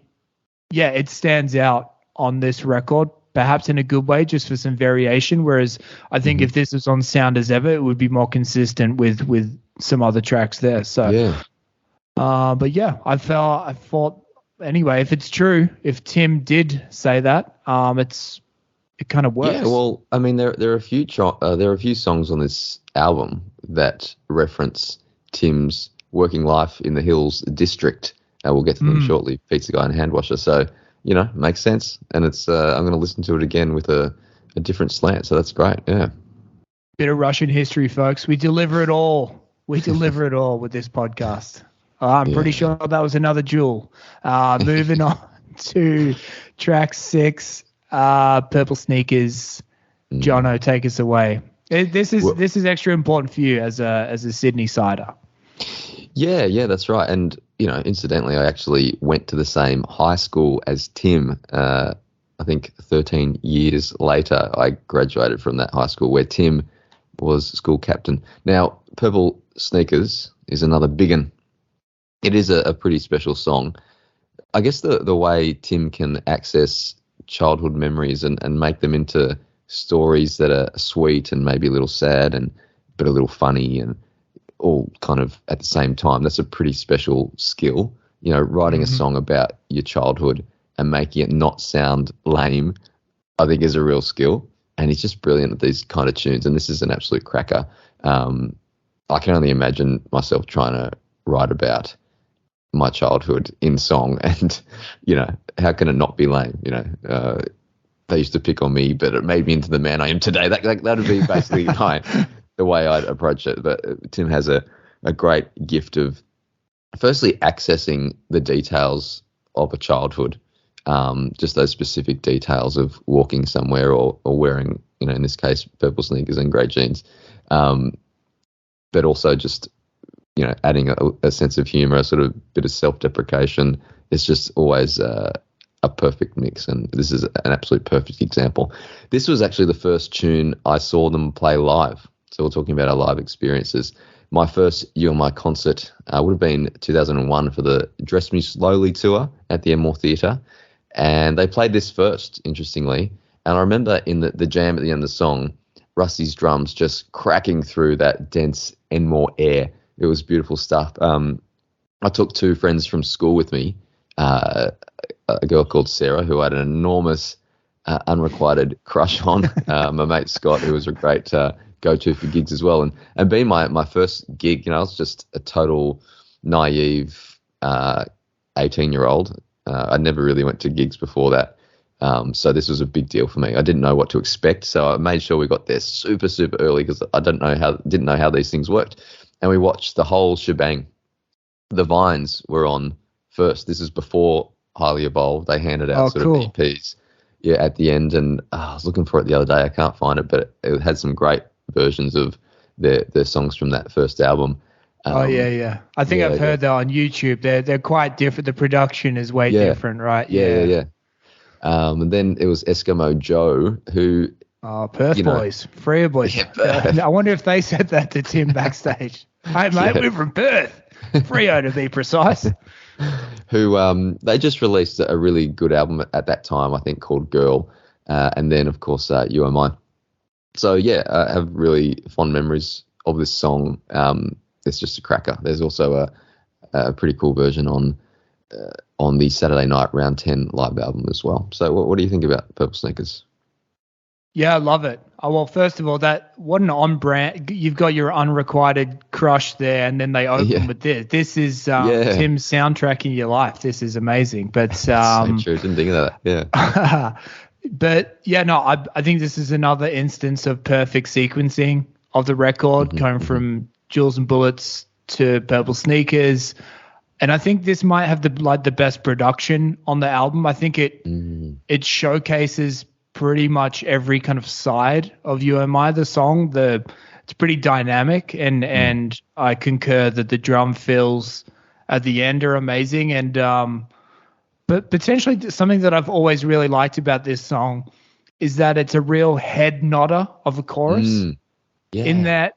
[SPEAKER 1] stands out on this record, perhaps in a good way, just for some variation, whereas I think if this was on Sound as Ever, it would be more consistent with some other tracks there. So I thought anyway, if it's true, if Tim did say that, it kind of works.
[SPEAKER 2] Yeah, well, I mean, there are a few songs on this album that reference Tim's working life in the Hills district. We'll get to them shortly. Pizza guy and hand washer. So makes sense. And it's I'm going to listen to it again with a different slant. So that's great. Yeah.
[SPEAKER 1] Bit of Russian history, folks. We deliver it all. We deliver it all with this podcast. I'm pretty sure that was another jewel. Moving on to track 6, Purple Sneakers. Johnno, take us away. This is extra important for you as a Sydney sider.
[SPEAKER 2] Yeah, that's right. And incidentally, I actually went to the same high school as Tim. I think 13 years later, I graduated from that high school where Tim was school captain. Now, Purple Sneakers is another big one. It is a pretty special song. I guess the way Tim can access childhood memories and make them into stories that are sweet and maybe a little sad but a little funny and all kind of at the same time, that's a pretty special skill. Writing a song about your childhood and making it not sound lame, I think is a real skill. And he's just brilliant at these kind of tunes. And this is an absolute cracker. I can only imagine myself trying to write about my childhood in song, and how can it not be lame? They used to pick on me, but it made me into the man I am today. That would be basically the way I'd approach it. But Tim has a great gift of firstly accessing the details of a childhood, just those specific details of walking somewhere or wearing, in this case, purple sneakers and grey jeans, but also just adding a sense of humour, a sort of bit of self-deprecation. It's just always a perfect mix, and this is an absolute perfect example. This was actually the first tune I saw them play live. So we're talking about our live experiences. My first You and My concert would have been 2001 for the Dress Me Slowly tour at the Enmore Theatre, and they played this first, interestingly. And I remember in the jam at the end of the song, Rusty's drums just cracking through that dense Enmore air. It was beautiful stuff. I took 2 friends from school with me, a girl called Sarah, who I had an enormous unrequited crush on, my mate Scott, who was a great go-to for gigs as well. And being my first gig, I was just a total naive 18-year-old. I never really went to gigs before that. So this was a big deal for me. I didn't know what to expect, so I made sure we got there super, super early because I didn't know how these things worked. And we watched the whole shebang. The Vines were on first. This is before Highly Evolved. They handed out of EPs at the end. And I was looking for it the other day. I can't find it, but it had some great versions of their songs from that first album.
[SPEAKER 1] I think I've heard that on YouTube. They're quite different. The production is way different, right?
[SPEAKER 2] Yeah. And then it was Eskimo Joe, who...
[SPEAKER 1] Oh, Perth boys. Freo boys. Yeah, I wonder if they said that to Tim backstage. Hey, mate, we're from Perth. Freo, to be precise.
[SPEAKER 2] Who they just released a really good album at that time, I think, called Girl. And then, of course, You Are Mine. So, I have really fond memories of this song. It's just a cracker. There's also a pretty cool version on the Saturday Night Round 10 live album as well. So what do you think about Purple Sneakers?
[SPEAKER 1] Yeah, I love it. Well, first of all, what an on-brand. You've got your unrequited crush there, and then they open with this. This is Tim's soundtrack in your life. This is amazing. But
[SPEAKER 2] so true. Didn't think of that. Yeah.
[SPEAKER 1] But I think this is another instance of perfect sequencing of the record, going from Jewels and Bullets to Purple Sneakers. And I think this might have the best production on the album. I think it showcases pretty much every kind of side of You and My, the song. It's pretty dynamic, and I concur that the drum fills at the end are amazing. And but potentially something that I've always really liked about this song is that it's a real head nodder of a chorus. In that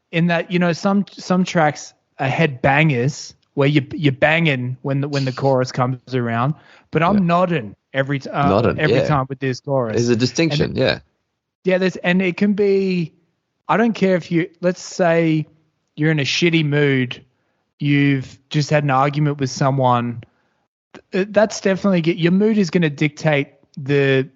[SPEAKER 1] some tracks are head bangers where you're banging when the chorus comes around, but I'm nodding every time with this chorus.
[SPEAKER 2] There's a distinction,
[SPEAKER 1] and it can be. I don't care if let's say you're in a shitty mood, you've just had an argument with someone, that's definitely your mood is going to dictate the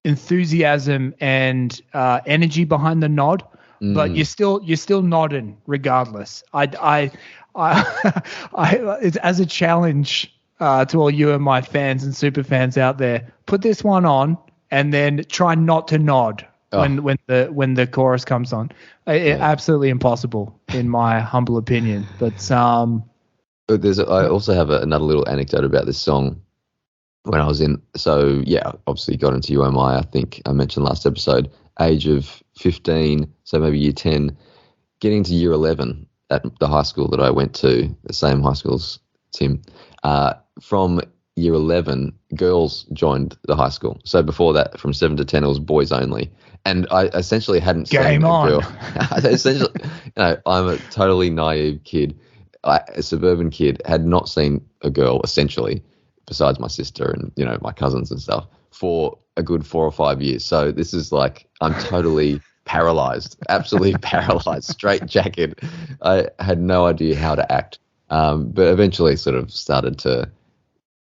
[SPEAKER 1] enthusiasm and energy behind the nod, but you're still nodding regardless. I it's as a challenge to all you and my fans and super fans out there. Put this one on and then try not to nod when the chorus comes on. Absolutely impossible in my humble opinion. But
[SPEAKER 2] I also have another little anecdote about this song. When I was obviously got into UMI, I think I mentioned last episode, age of 15, so maybe year 10, getting to year 11 at the high school that I went to, the same high school as Tim. From year 11, girls joined the high school. So before that, from 7 to 10, it was boys only. And I essentially hadn't seen a girl. Essentially, I'm a totally naive kid. A suburban kid, had not seen a girl, essentially, besides my sister and, my cousins and stuff, for a good 4 or 5 years. So this is like, I'm totally paralyzed, absolutely paralyzed, straight jacket. I had no idea how to act, but eventually sort of started to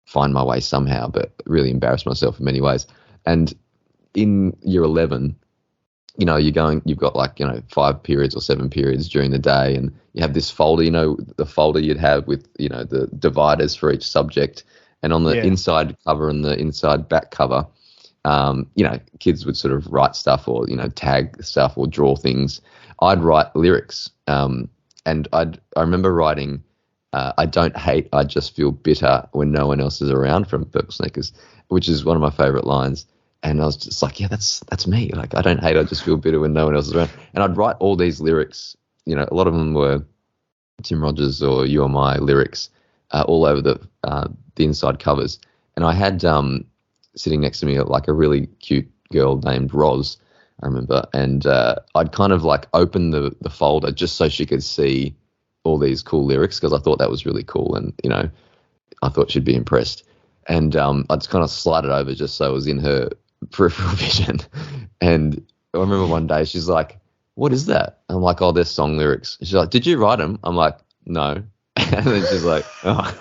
[SPEAKER 2] find my way somehow, but really embarrassed myself in many ways. And in year 11, you've got 5 periods or 7 periods during the day, and you have this folder, the folder you'd have with, the dividers for each subject. And on the inside cover and the inside back cover, kids would sort of write stuff or, tag stuff or draw things. I'd write lyrics. And I remember writing, I don't hate, I just feel bitter when no one else is around, from Purple Sneakers, which is one of my favorite lines. And I was just like, yeah, that's me. Like, I don't hate, I just feel bitter when no one else is around. And I'd write all these lyrics. A lot of them were Tim Rogers or UMI lyrics, all over the inside covers. And I had sitting next to me like a really cute girl named Roz, I remember. And I'd kind of like open the folder just so she could see all these cool lyrics, because I thought that was really cool. And, I thought she'd be impressed. And I'd just kind of slide it over just so it was in her peripheral vision. And I remember one day she's like, what is that? I'm like, oh, they're song lyrics. She's like, did you write them? I'm like, no. And then she's like, oh.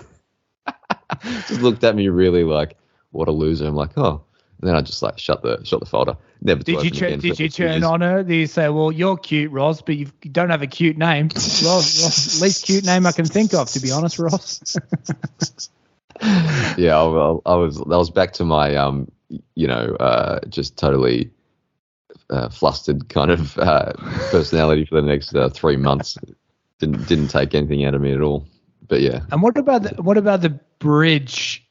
[SPEAKER 2] Just looked at me really like, what a loser. I'm like, oh. And then I just like shut the folder. Never to open again.
[SPEAKER 1] Did you turn on her? Did you say, well, you're cute, Ross, but you don't have a cute name? Ross, least cute name I can think of, to be honest, Ross.
[SPEAKER 2] Yeah, well, I was back to my just totally flustered kind of personality for the next 3 months. Didn't take anything out of me at all. But yeah.
[SPEAKER 1] And what about the bridge?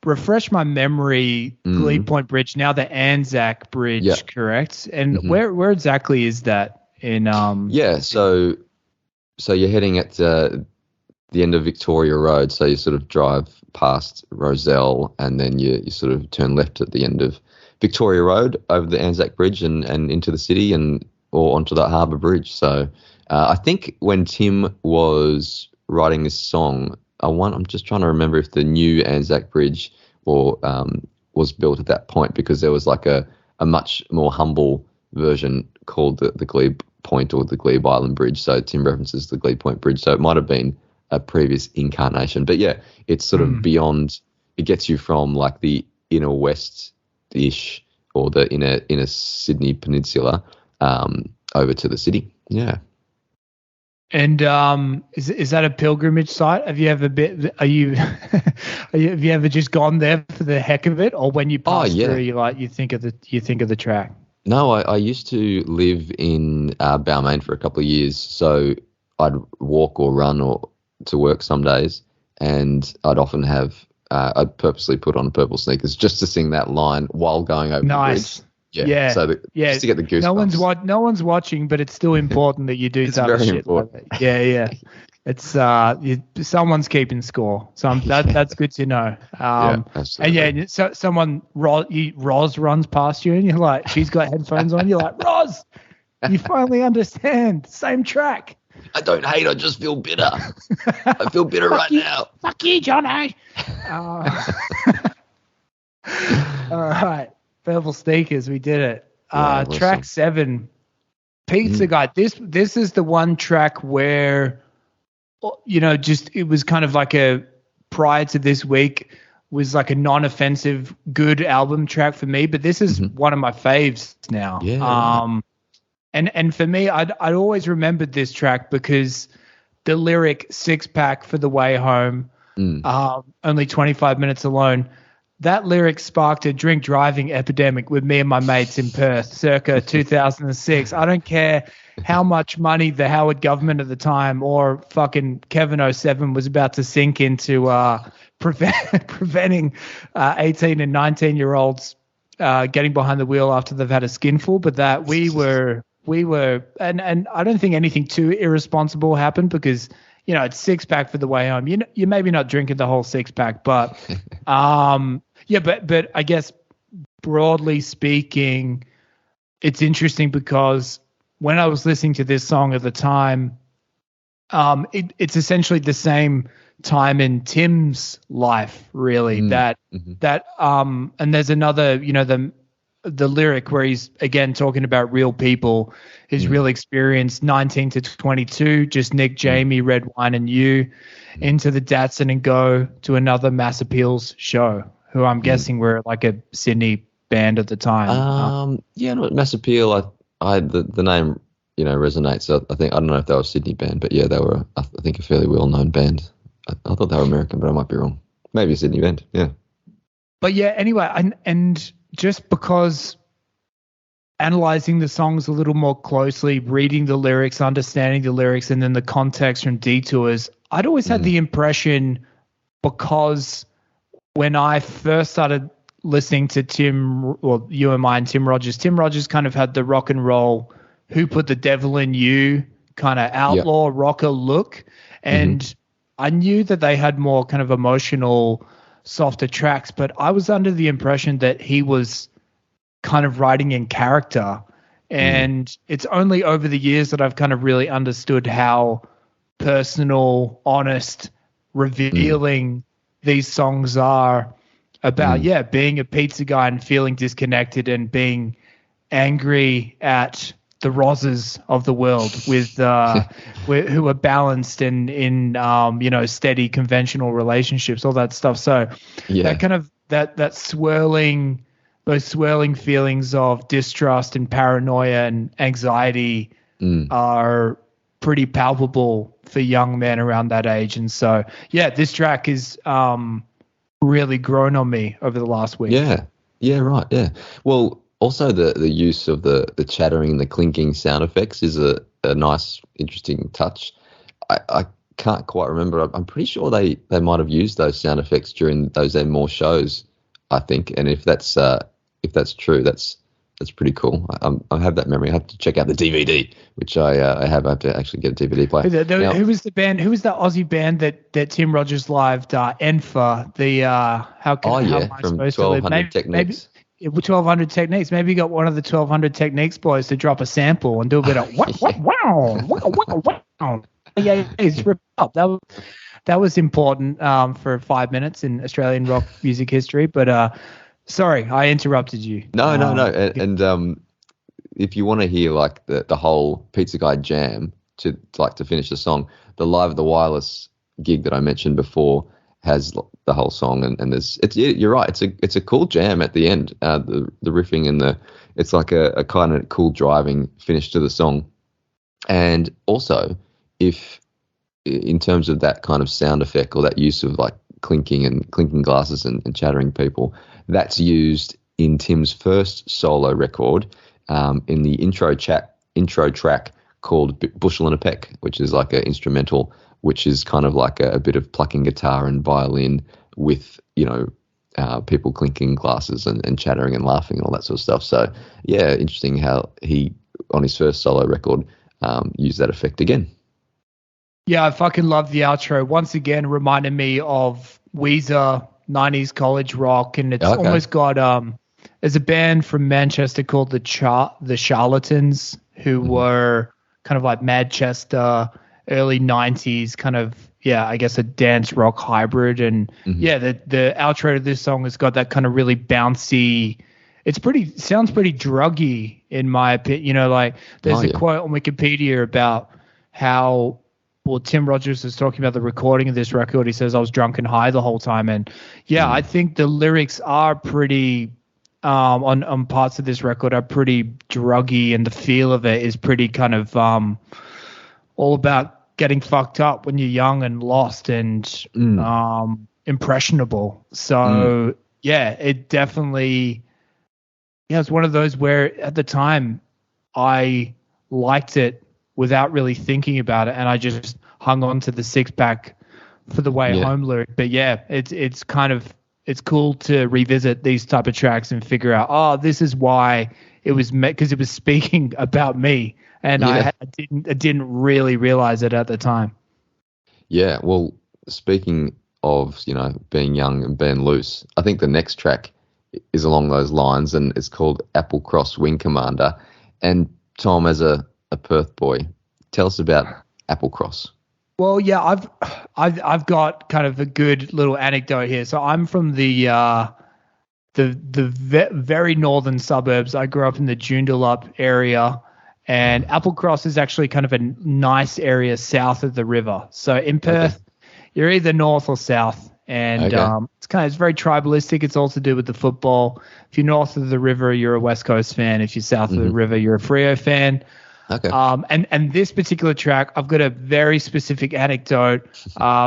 [SPEAKER 1] Refresh my memory. Glebe Point Bridge, now the Anzac Bridge, correct? And where exactly is that in?
[SPEAKER 2] Yeah, so you're heading at the end of Victoria Road. So you sort of drive past Rozelle, and then you sort of turn left at the end of Victoria Road over the Anzac Bridge and into the city or onto the Harbour Bridge. So I think when Tim was writing this song, I'm just trying to remember if the new Anzac Bridge was built at that point, because there was like a much more humble version called the Glebe Point or the Glebe Island Bridge. So Tim references the Glebe Point Bridge. So it might have been a previous incarnation. But yeah, it's sort of beyond, it gets you from like the inner west-ish or the inner Sydney Peninsula over to the city. Yeah.
[SPEAKER 1] And is that a pilgrimage site? Have you ever been? Have you ever just gone there for the heck of it, or when you pass through, you think of the track?
[SPEAKER 2] No, I used to live in Balmain for a couple of years, so I'd walk or run or to work some days, and I'd often have I'd purposely put on Purple Sneakers just to sing that line while going over the bridge. Yeah. So just to get the goosebumps.
[SPEAKER 1] No one's watching, but it's still important that you do
[SPEAKER 2] it's very
[SPEAKER 1] shit
[SPEAKER 2] important.
[SPEAKER 1] Like that. Yeah. It's someone's keeping score. So that's good to know.
[SPEAKER 2] Absolutely.
[SPEAKER 1] And so someone Roz runs past you, and you're like, she's got headphones on. You're like, Roz, you finally understand. Same track.
[SPEAKER 2] I don't hate. I just feel bitter. I feel bitter right now.
[SPEAKER 1] Fuck you, Johnno. All right. Purple Sneakers, we did it. Track 7, Pizza Guy. This is the one track where, just it was kind of like prior to this week, was like a non-offensive, good album track for me. But this is one of my faves now.
[SPEAKER 2] Yeah.
[SPEAKER 1] And for me, I'd always remembered this track because the lyric "six pack for the way home," only 25 minutes alone. That lyric sparked a drink driving epidemic with me and my mates in Perth circa 2006. I don't care how much money the Howard government at the time or fucking Kevin 07 was about to sink into preventing 18 and 19-year-olds getting behind the wheel after they've had a skinful, but that we were, and I don't think anything too irresponsible happened because, you know, it's six pack for the way home. You're maybe not drinking the whole six pack, but yeah, but I guess broadly speaking, it's interesting because when I was listening to this song at the time, it's essentially the same time in Tim's life, really. And there's another, you know, the lyric where he's again talking about real people, his real experience, 19 to 22, just Nick, Jamie, red wine, and you, into the Datsun and go to another Mass Appeals show, who I'm guessing were like a Sydney band at the time.
[SPEAKER 2] No, Mass Appeal. The name, you know, resonates. So I don't know if they were a Sydney band, but yeah, they were. I think a fairly well-known band. I thought they were American, but I might be wrong. Maybe a Sydney band. Yeah. But
[SPEAKER 1] yeah, anyway, and just because analyzing the songs a little more closely, reading the lyrics, understanding the lyrics, and then the context from Detours, I'd always had the impression, because when I first started listening to Tim Rogers kind of had the rock and roll, Who Put the Devil in You kind of outlaw rocker look. And I knew that they had more kind of emotional, softer tracks, but I was under the impression that he was kind of writing in character. And it's only over the years that I've kind of really understood how personal, honest, revealing these songs are about, being a pizza guy and feeling disconnected and being angry at the Rosses of the world with who are balanced and in you know, steady conventional relationships, all that stuff. So that kind of that swirling, those swirling feelings of distrust and paranoia and anxiety are pretty palpable for young men around that age. And so this track is really grown on me over the last week. Right.
[SPEAKER 2] Well, also the use of the chattering and the clinking sound effects is a nice, interesting touch. I can't quite remember. I'm pretty sure they might have used those sound effects during those More shows, I think. And if that's true, that's pretty cool. I have that memory. I have to check out the DVD, which I have. I have to actually get a DVD player.
[SPEAKER 1] Who was the band? Who was that Aussie band that Tim Rogers lived? Enfa.
[SPEAKER 2] From 1200 Techniques.
[SPEAKER 1] 1200 Techniques. Maybe you got one of the 1200 Techniques boys to drop a sample and do a bit of wow. Yeah, it's ripped up. That was important for 5 minutes in Australian rock music history. But sorry, I interrupted you.
[SPEAKER 2] No. And if you want to hear like the whole Pizza Guy jam to finish the song, the Live at the Wireless gig that I mentioned before has the whole song, and you're right. It's a cool jam at the end. The riffing and it's like a kind of cool driving finish to the song. And also, if in terms of that kind of sound effect or that use of like clinking glasses and chattering people, that's used in Tim's first solo record, in the intro track called Bushel and a Peck, which is like an instrumental, which is kind of like a bit of plucking guitar and violin with, you know, people clinking glasses and chattering and laughing and all that sort of stuff. So, yeah, interesting how he, on his first solo record, used that effect again.
[SPEAKER 1] Yeah, I fucking love the outro. Once again, reminded me of Weezer, 90s college rock, and it's almost got there's a band from Manchester called the Charlatans, who were kind of like Manchester, early 90s kind of, I guess a dance rock hybrid. And the outro to this song has got that kind of really bouncy, sounds pretty druggy in my opinion. You know, like there's a quote on Wikipedia about how Tim Rogers was talking about the recording of this record. He says I was drunk and high the whole time. And yeah, I think the lyrics are pretty, on parts of this record are pretty druggy, and the feel of it is pretty kind of all about getting fucked up when you're young and lost and impressionable. So yeah, it definitely, it's one of those where at the time I liked it without really thinking about it, and I just hung on to the six pack for the way home lyric. But yeah, it's cool to revisit these type of tracks and figure out, this is why it was because it was speaking about me, and I didn't really realize it at the time.
[SPEAKER 2] Yeah, well, speaking of being young and being loose, I think the next track is along those lines, and it's called Applecross Wing Commander. And Tom, as a Perth boy, tell us about Applecross.
[SPEAKER 1] Well, yeah, I've got kind of a good little anecdote here. So I'm from the very northern suburbs. I grew up in the Joondalup area, and Applecross is actually kind of a nice area south of the river. So in Perth, you're either north or south, and it's very tribalistic. It's all to do with the football. If you're north of the river, you're a West Coast fan. If you're south of the river, you're a Freo fan.
[SPEAKER 2] Okay.
[SPEAKER 1] And this particular track, I've got a very specific anecdote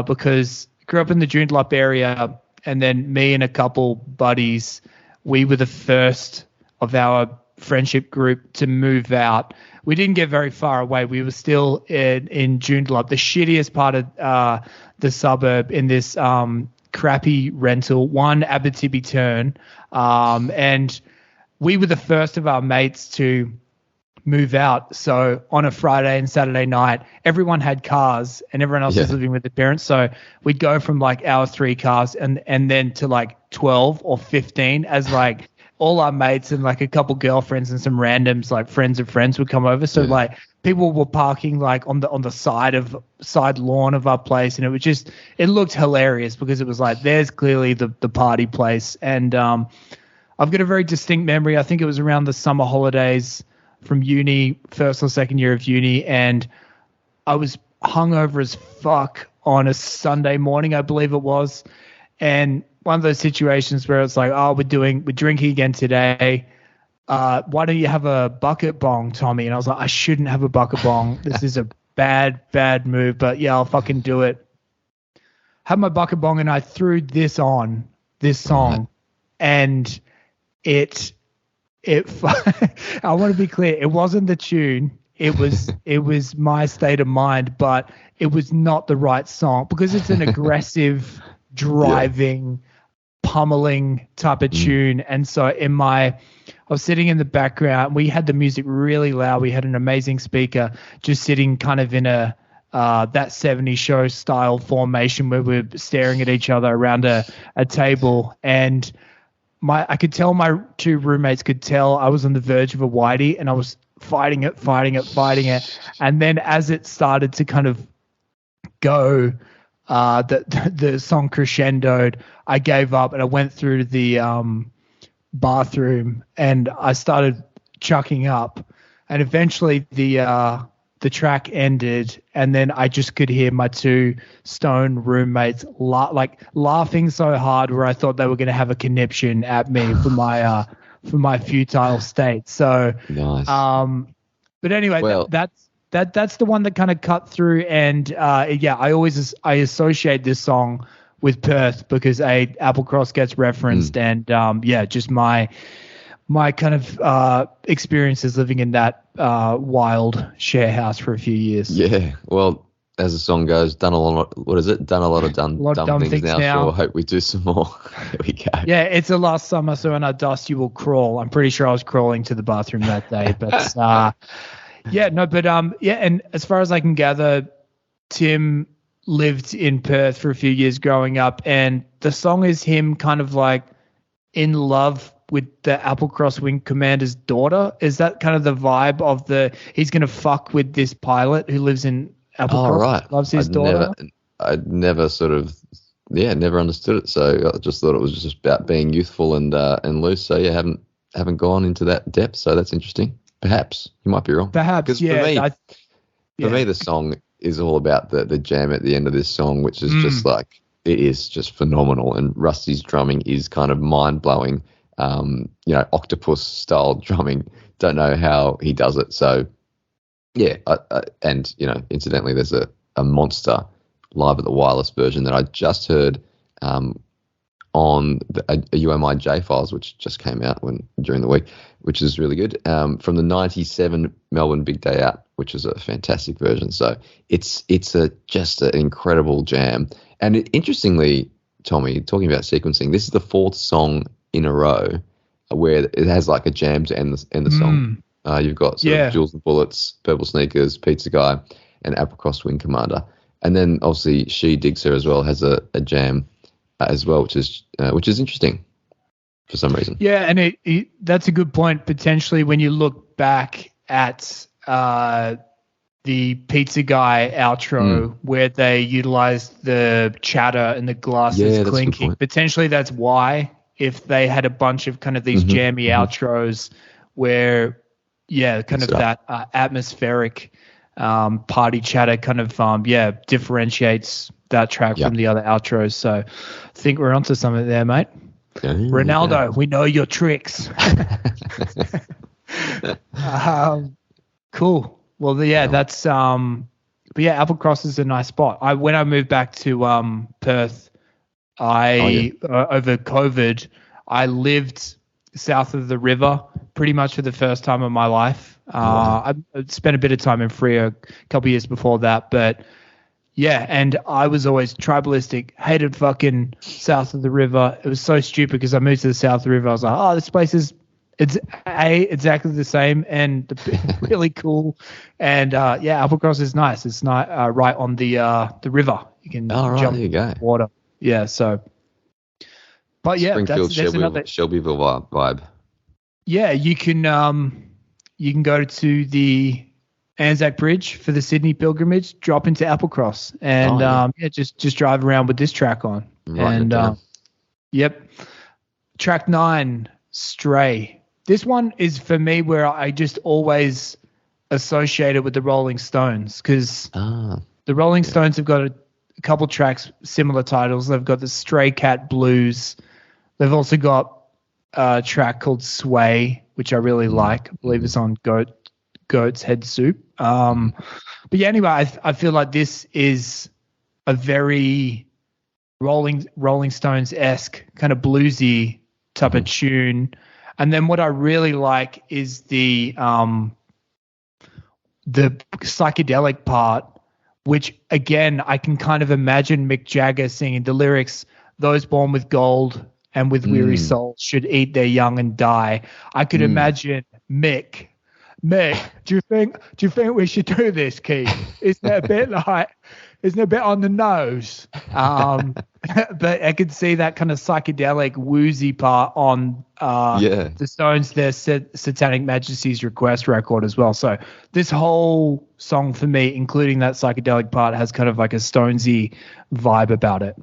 [SPEAKER 1] because I grew up in the Joondalup area, and then me and a couple buddies, we were the first of our friendship group to move out. We didn't get very far away. We were still in Joondalup, the shittiest part of the suburb, in this crappy rental, one Abitibi turn. And we were the first of our mates to move out. So on a Friday and Saturday night, everyone had cars and everyone else was living with their parents. So we'd go from like our 3 cars and then to like 12 or 15 as like all our mates and like a couple girlfriends and some randoms, like friends of friends, would come over. So like people were parking like on the side lawn of our place, and it looked hilarious because it was like, there's clearly the party place. And I've got a very distinct memory. I think it was around the summer holidays from uni, first or second year of uni, and I was hungover as fuck on a Sunday morning, I believe it was. And one of those situations where it's like, we're drinking again today. Why don't you have a bucket bong, Tommy? And I was like, I shouldn't have a bucket bong. This is a bad move, but yeah, I'll fucking do it. Had my bucket bong, and I threw this song, and it I want to be clear, it wasn't the tune. It was my state of mind, but it was not the right song because it's an aggressive, driving, pummeling type of tune. And so I was sitting in the background. We had the music really loud. We had an amazing speaker just sitting kind of in a that 70s show style formation where we're staring at each other around a table. And I could tell my 2 roommates could tell I was on the verge of a whitey, and I was fighting it. And then as it started to kind of go, the song crescendoed, I gave up and I went through the bathroom and I started chucking up, and eventually the track ended, and then I just could hear my 2 stone roommates laughing so hard where I thought they were going to have a conniption at me for my futile state. So,
[SPEAKER 2] nice.
[SPEAKER 1] But anyway, that's the one that kind of cut through, and I associate this song with Perth because Applecross gets referenced, and just my kind of experiences living in that wild share house for a few years.
[SPEAKER 2] Yeah, well, as the song goes, done a lot of dumb things now. So I hope we do some more. Here we go.
[SPEAKER 1] Yeah, it's the last summer, so when I dust, you will crawl. I'm pretty sure I was crawling to the bathroom that day, but and as far as I can gather, Tim lived in Perth for a few years growing up, and the song is him kind of like in love with the Applecross Wing Commander's daughter. Is that kind of the vibe of he's going to fuck with this pilot who lives in Applecross?
[SPEAKER 2] Oh, right.
[SPEAKER 1] Loves his daughter?
[SPEAKER 2] I'd never sort of, never understood it. So I just thought it was just about being youthful and loose. So yeah, haven't gone into that depth. So that's interesting. Perhaps you might be wrong.
[SPEAKER 1] Perhaps,
[SPEAKER 2] For me, the song is all about the jam at the end of this song, which is just like, it is just phenomenal. And Rusty's drumming is kind of mind blowing. Octopus style drumming. Don't know how he does it. So yeah, and incidentally, there's a monster live at the Wireless version that I just heard on a UMI J files, which just came out during the week, which is really good. From the '97 Melbourne Big Day Out, which is a fantastic version. So it's just an incredible jam. And interestingly, Tommy, talking about sequencing, this is the fourth song in a row where it has like a jam to end the song. You've got sort of Jules and Bullets, Purple Sneakers, Pizza Guy, and Applecross Wing Commander. And then obviously She Digs Her as well has a jam as well, which is interesting for some reason.
[SPEAKER 1] Yeah, and that's a good point. Potentially, when you look back at the Pizza Guy outro, where they utilized the chatter and the glasses clinking, potentially that's why. If they had a bunch of kind of these jammy outros, where that atmospheric party chatter kind of differentiates that track from the other outros. So I think we're onto something there, mate. Ronaldo, we know your tricks. Cool. Well, that's but yeah, Applecross is a nice spot. When I moved back to Perth, over COVID, I lived south of the river pretty much for the first time in my life. I spent a bit of time in Freo a couple of years before that, but yeah, and I was always tribalistic, hated fucking south of the river. It was so stupid because I moved to the south of the river. I was like, this place is exactly the same and really cool. And Applecross is nice. It's not right on the river. You can jump
[SPEAKER 2] there you go.
[SPEAKER 1] Water. Yeah, so. But yeah,
[SPEAKER 2] Springfield,
[SPEAKER 1] that's another
[SPEAKER 2] Shelbyville vibe.
[SPEAKER 1] Yeah, you can go to the Anzac Bridge for the Sydney pilgrimage, drop into Applecross, and just drive around with this track on. Track 9, Stray. This one is for me where I just always associate it with the Rolling Stones, because the Rolling Stones have got a couple tracks, similar titles. They've got the Stray Cat Blues. They've also got a track called Sway, which I really like. I believe it's on Goat's Head Soup. But yeah, anyway, I feel like this is a very Rolling Stones-esque kind of bluesy type of tune. And then what I really like is the psychedelic part, which again, I can kind of imagine Mick Jagger singing the lyrics, "Those born with gold and with weary souls should eat their young and die." I could imagine Mick, do you think we should do this, Keith? Isn't it a bit on the nose? But I could see that kind of psychedelic woozy part on the Stones, their Satanic Majesty's Request record as well. So this whole song for me, including that psychedelic part, has kind of like a Stonesy vibe about it.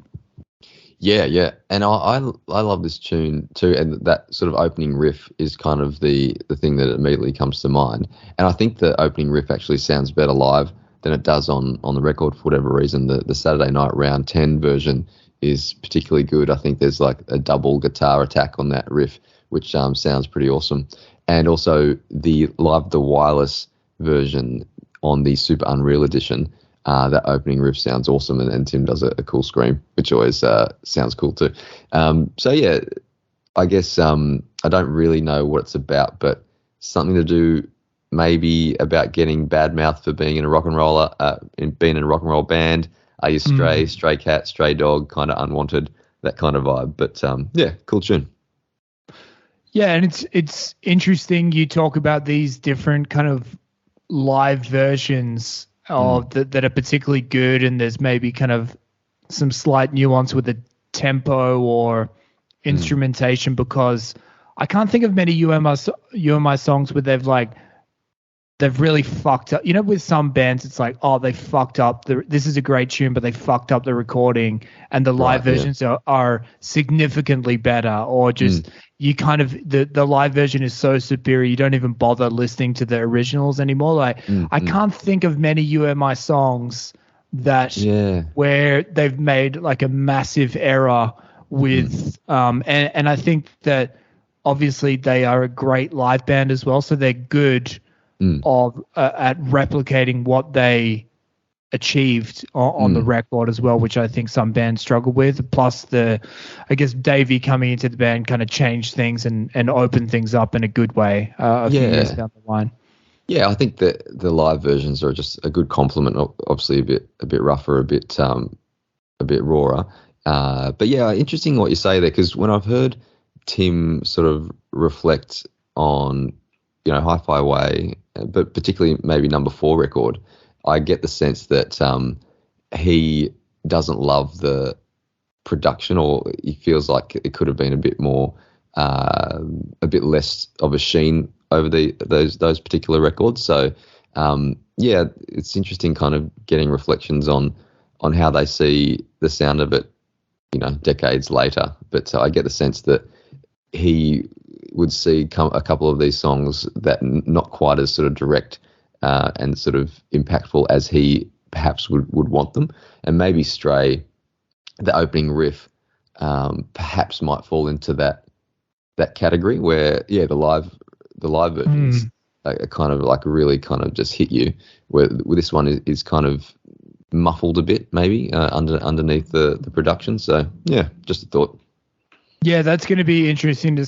[SPEAKER 2] Yeah. And I love this tune too, and that sort of opening riff is kind of the thing that immediately comes to mind. And I think the opening riff actually sounds better live than it does on the record for whatever reason. The Saturday Night Round 10 version is particularly good. I think there's like a double guitar attack on that riff, which sounds pretty awesome. And also the Live the Wireless version on the Super Unreal edition, that opening riff sounds awesome, and Tim does a cool scream, which always sounds cool too. So yeah, I guess I don't really know what it's about, but something to do maybe about getting bad mouth for being in a rock and roller, being in a rock and roll band. Are you stray cat, stray dog, kind of unwanted, that kind of vibe. But cool tune.
[SPEAKER 1] Yeah, and it's interesting you talk about these different kind of live versions of that are particularly good, and there's maybe kind of some slight nuance with the tempo or instrumentation, because I can't think of many UMI songs where they've like they've really fucked up. With some bands, it's like, oh, they fucked up. This is a great tune, but they fucked up the recording, and the live versions are significantly better, or just you kind of the live version is so superior you don't even bother listening to the originals anymore. Like I can't think of many UMI songs that where they've made like a massive error with and I think that obviously they are a great live band as well, so they're good at replicating what they achieved on the record as well, which I think some bands struggle with. Plus I guess Davey coming into the band kind of changed things and opened things up in a good way a few years down the line.
[SPEAKER 2] Yeah, I think that the live versions are just a good complement. Obviously, a bit rougher, a bit rawer. But yeah, interesting what you say there, because when I've heard Tim sort of reflect on, Hi-Fi Way, but particularly maybe number 4 record, I get the sense that he doesn't love the production, or he feels like it could have been a bit more, a bit less of a sheen over those particular records. So it's interesting kind of getting reflections on how they see the sound of it, decades later. But I get the sense that he would see a couple of these songs that not quite as sort of direct and sort of impactful as he perhaps would want them. And maybe Stray, the opening riff, perhaps might fall into that category where, the live versions are kind of like really kind of just hit you, where this one is kind of muffled a bit maybe underneath the production. So, just a thought.
[SPEAKER 1] Yeah, that's going to be interesting to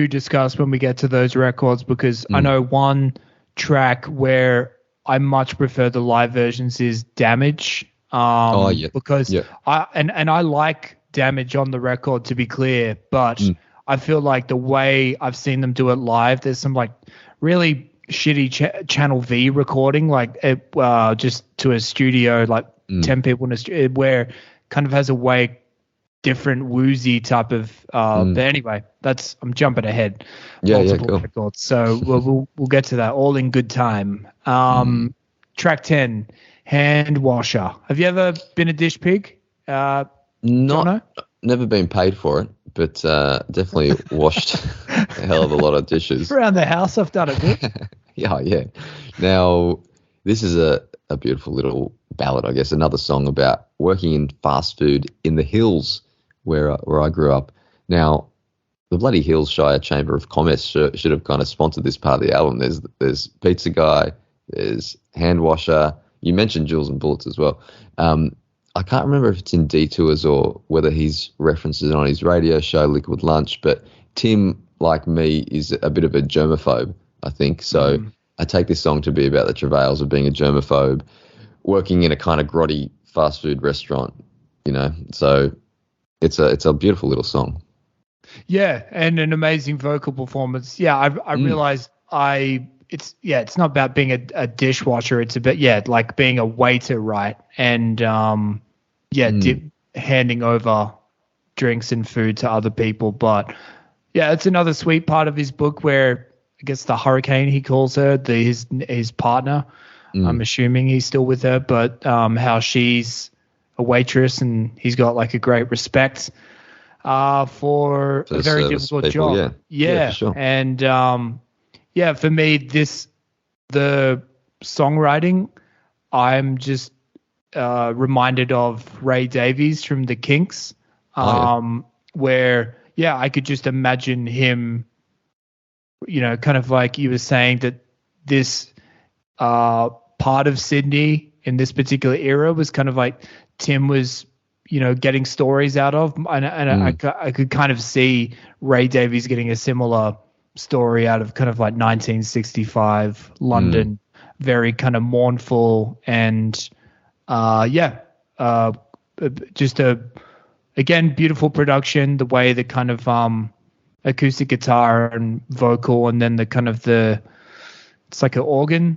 [SPEAKER 1] discuss when we get to those records, because I know one track where I much prefer the live versions is Damage. Because I like Damage on the record, to be clear, but I feel like the way I've seen them do it live, there's some like really shitty Channel V recording, like just to a studio, like 10 people in a studio, where kind of has a way different woozy type of but anyway, I'm jumping ahead.
[SPEAKER 2] Cool.
[SPEAKER 1] Records, so we'll get to that all in good time. Track 10, Hand Washer. Have you ever been a dish pig?
[SPEAKER 2] Never been paid for it, but definitely washed a hell of a lot of dishes
[SPEAKER 1] around the house. I've done it bit.
[SPEAKER 2] yeah. Now this is a beautiful little ballad, I guess, another song about working in fast food in the hills where I grew up. Now, the bloody Hillshire Chamber of Commerce should have kind of sponsored this part of the album. There's Pizza Guy, there's Hand Washer. You mentioned Jules and Bullets as well. I can't remember if it's in Detours or whether he's references it on his radio show, Liquid Lunch, but Tim, like me, is a bit of a germaphobe, I think. So I take this song to be about the travails of being a germaphobe, working in a kind of grotty fast food restaurant, So it's a beautiful little song.
[SPEAKER 1] Yeah, and an amazing vocal performance. Yeah, I realized it's not about being a dishwasher. It's about like being a waiter, right? And handing over drinks and food to other people. But it's another sweet part of his book where I guess the Hurricane, he calls her, his partner. I'm assuming he's still with her, but how she's a waitress and he's got like a great respect for a very difficult job.
[SPEAKER 2] Yeah, for sure.
[SPEAKER 1] And for me, the songwriting, I'm just reminded of Ray Davies from the Kinks, where I could just imagine him, kind of like you were saying, that this part of Sydney in this particular era was kind of like Tim was, getting stories out of, and I could kind of see Ray Davies getting a similar story out of kind of like 1965 London, very kind of mournful and just again beautiful production, the way the kind of acoustic guitar and vocal, and then the kind of it's like an organ,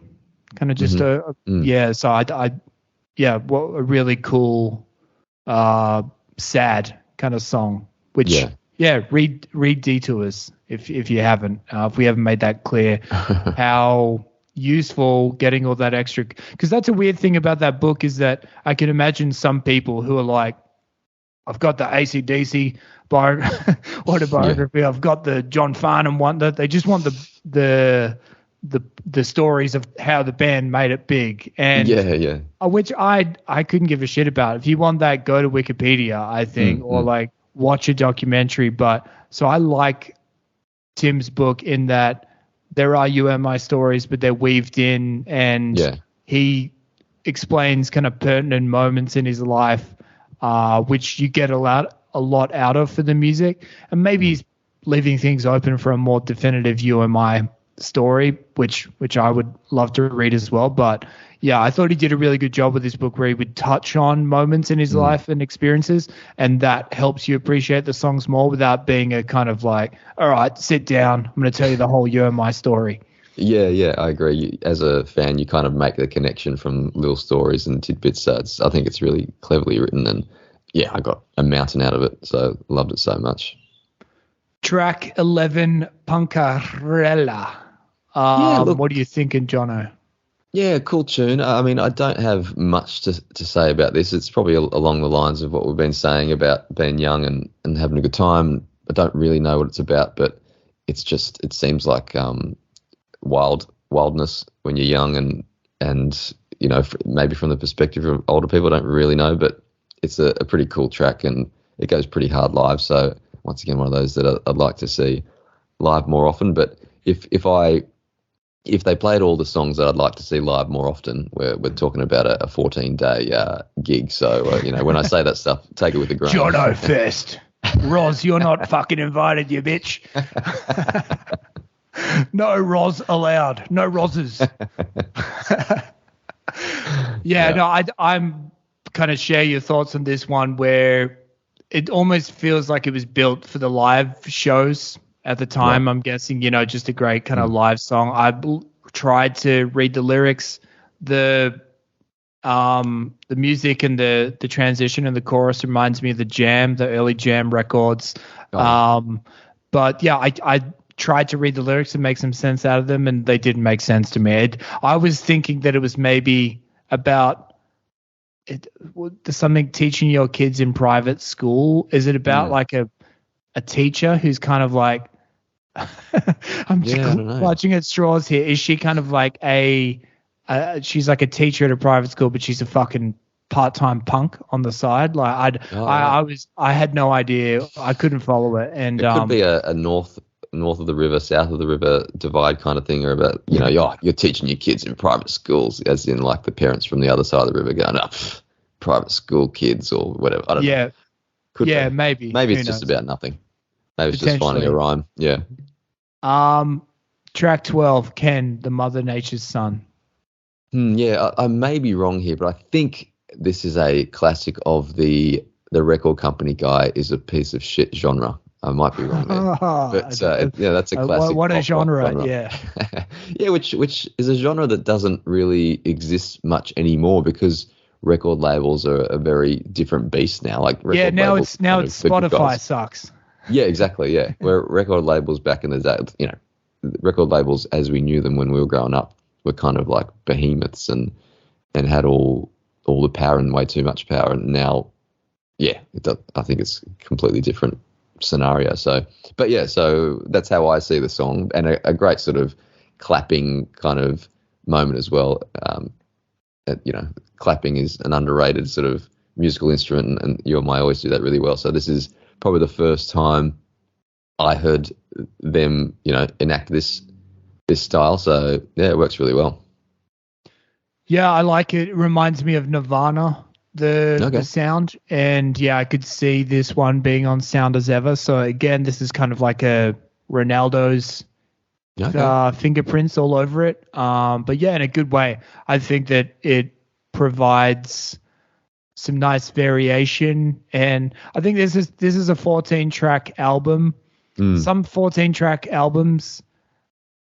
[SPEAKER 1] kind of just so a really cool sad kind of song, which read Detours if you haven't, if we haven't made that clear, how useful getting all that extra, because that's a weird thing about that book is that I can imagine some people who are like, I've got the AC/DC autobiography, I've got the John Farnham one, that they just want the stories of how the band made it big, and which I couldn't give a shit about. If you want that, go to Wikipedia, I think, or like watch a documentary. But so I like Tim's book in that there are you and my stories, but they're weaved in, and he explains kind of pertinent moments in his life, which you get a lot out of for the music, and maybe he's leaving things open for a more definitive you and my story, which I would love to read as well. But yeah, I thought he did a really good job with this book where he would touch on moments in his life and experiences, and that helps you appreciate the songs more without being a kind of like, all right, sit down, I'm going to tell you the whole you and my story.
[SPEAKER 2] Yeah, I agree. As a fan, you kind of make the connection from little stories and tidbits. So I think it's really cleverly written, and yeah, I got a mountain out of it, so loved it so much.
[SPEAKER 1] Track 11, Punkarella. What are you thinking, Johnno?
[SPEAKER 2] Yeah, cool tune. I mean, I don't have much to say about this. It's probably along the lines of what we've been saying about being young and having a good time. I don't really know what it's about, but it seems like wildness when you're young, and you know, maybe from the perspective of older people, I don't really know, but it's a pretty cool track, and it goes pretty hard live. So once again, one of those that I'd like to see live more often. But if they played all the songs that I'd like to see live more often, we're talking about a 14-day gig. So, you know, when I say that stuff, take it with a grain.
[SPEAKER 1] Johnno Fest. Roz, you're not fucking invited, you bitch. No Roz allowed. No Rozes. I'm kind of share your thoughts on this one, where it almost feels like it was built for the live shows at the time. Right. I'm guessing, you know, just a great kind of live song. I tried to read the lyrics, the music and the transition and the chorus reminds me of the early Jam records. But yeah, I tried to read the lyrics and make some sense out of them, and they didn't make sense to me. I was thinking that it was maybe about something teaching your kids in private school. Is it about like a teacher who's kind of like, I'm clutching at straws here. Is she kind of like she's like a teacher at a private school, but she's a fucking part-time punk on the side? Like I had no idea. I couldn't follow it. And
[SPEAKER 2] it could be a north of the river, south of the river divide kind of thing, or about, you know, you're teaching your kids in private schools, as in like the parents from the other side of the river going, private school kids or whatever. I don't know. Could be.
[SPEAKER 1] Maybe.
[SPEAKER 2] Maybe it's just about nothing. Maybe it's just finding a rhyme. Yeah.
[SPEAKER 1] Track 12, Ken, the Mother Nature's Son.
[SPEAKER 2] I may be wrong here, but I think this is a classic of the record company guy is a piece of shit genre. I might be wrong there. But that's a classic.
[SPEAKER 1] What a genre. Yeah.
[SPEAKER 2] Yeah, which is a genre that doesn't really exist much anymore, because record labels are a very different beast now. Like
[SPEAKER 1] now it's Spotify sucks.
[SPEAKER 2] Yeah, exactly. Yeah, where record labels back in the day, you know, record labels as we knew them when we were growing up were kind of like behemoths and had all the power and way too much power. And now, I think it's a completely different scenario. So that's how I see the song, and a great sort of clapping kind of moment as well. You know, clapping is an underrated sort of musical instrument, and you and I always do that really well. So this is probably the first time I heard them, you know, enact this style. So yeah, it works really well.
[SPEAKER 1] Yeah, I like it. It reminds me of Nirvana, the sound, and yeah, I could see this one being on Sound as Ever. So again, this is kind of like a Ronaldo's fingerprints all over it. But yeah, in a good way. I think that it provides some nice variation, and I think this is a 14-track album. Some 14-track albums,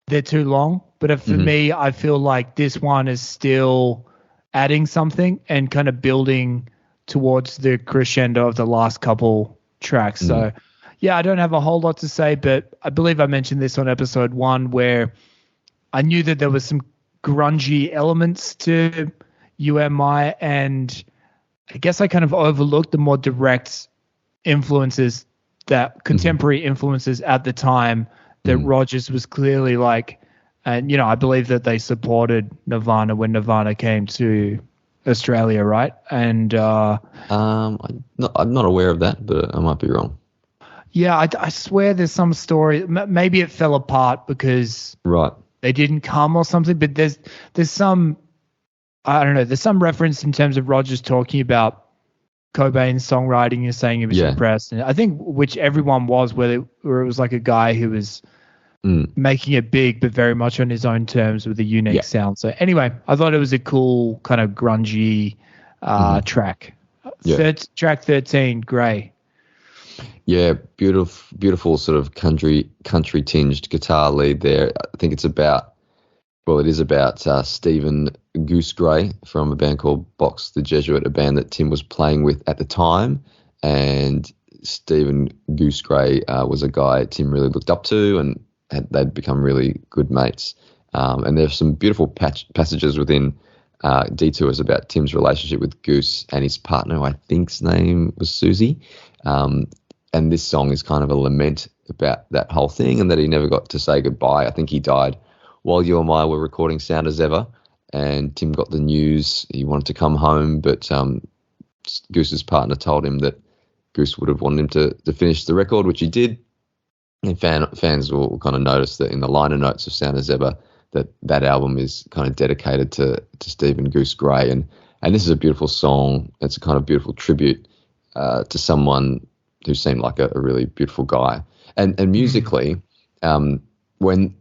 [SPEAKER 1] they're too long, but for me, I feel like this one is still adding something and kind of building towards the crescendo of the last couple tracks. So yeah, I don't have a whole lot to say, but I believe I mentioned this on episode 1 where I knew that there was some grungy elements to UMI, and I guess I kind of overlooked the more direct influences, that contemporary influences at the time that Rogers was clearly like, and I believe that they supported Nirvana when Nirvana came to Australia, right? And
[SPEAKER 2] I'm not aware of that, but I might be wrong.
[SPEAKER 1] Yeah, I swear there's some story. Maybe it fell apart because they didn't come or something. But there's some, I don't know. There's some reference in terms of Rogers talking about Cobain's songwriting and saying he was impressed. And I think which everyone was, where it was like a guy who was making it big, but very much on his own terms with a unique sound. So anyway, I thought it was a cool kind of grungy track. Track 13, Grey.
[SPEAKER 2] Yeah, beautiful sort of country tinged guitar lead there. I think it is about Stephen Goose Gray from a band called Box the Jesuit, a band that Tim was playing with at the time. And Stephen Goose Gray was a guy Tim really looked up to, and they'd become really good mates. And there's some beautiful passages within Detours about Tim's relationship with Goose and his partner, who I think's name was Susie. And this song is kind of a lament about that whole thing and that he never got to say goodbye. I think he died while you and I were recording Sound as Ever, and Tim got the news he wanted to come home, but Goose's partner told him that Goose would have wanted him to finish the record, which he did. And fans will kind of notice that in the liner notes of Sound as Ever that album is kind of dedicated to Stephen Goose Gray. And this is a beautiful song. It's a kind of beautiful tribute to someone who seemed like a really beautiful guy. And musically, when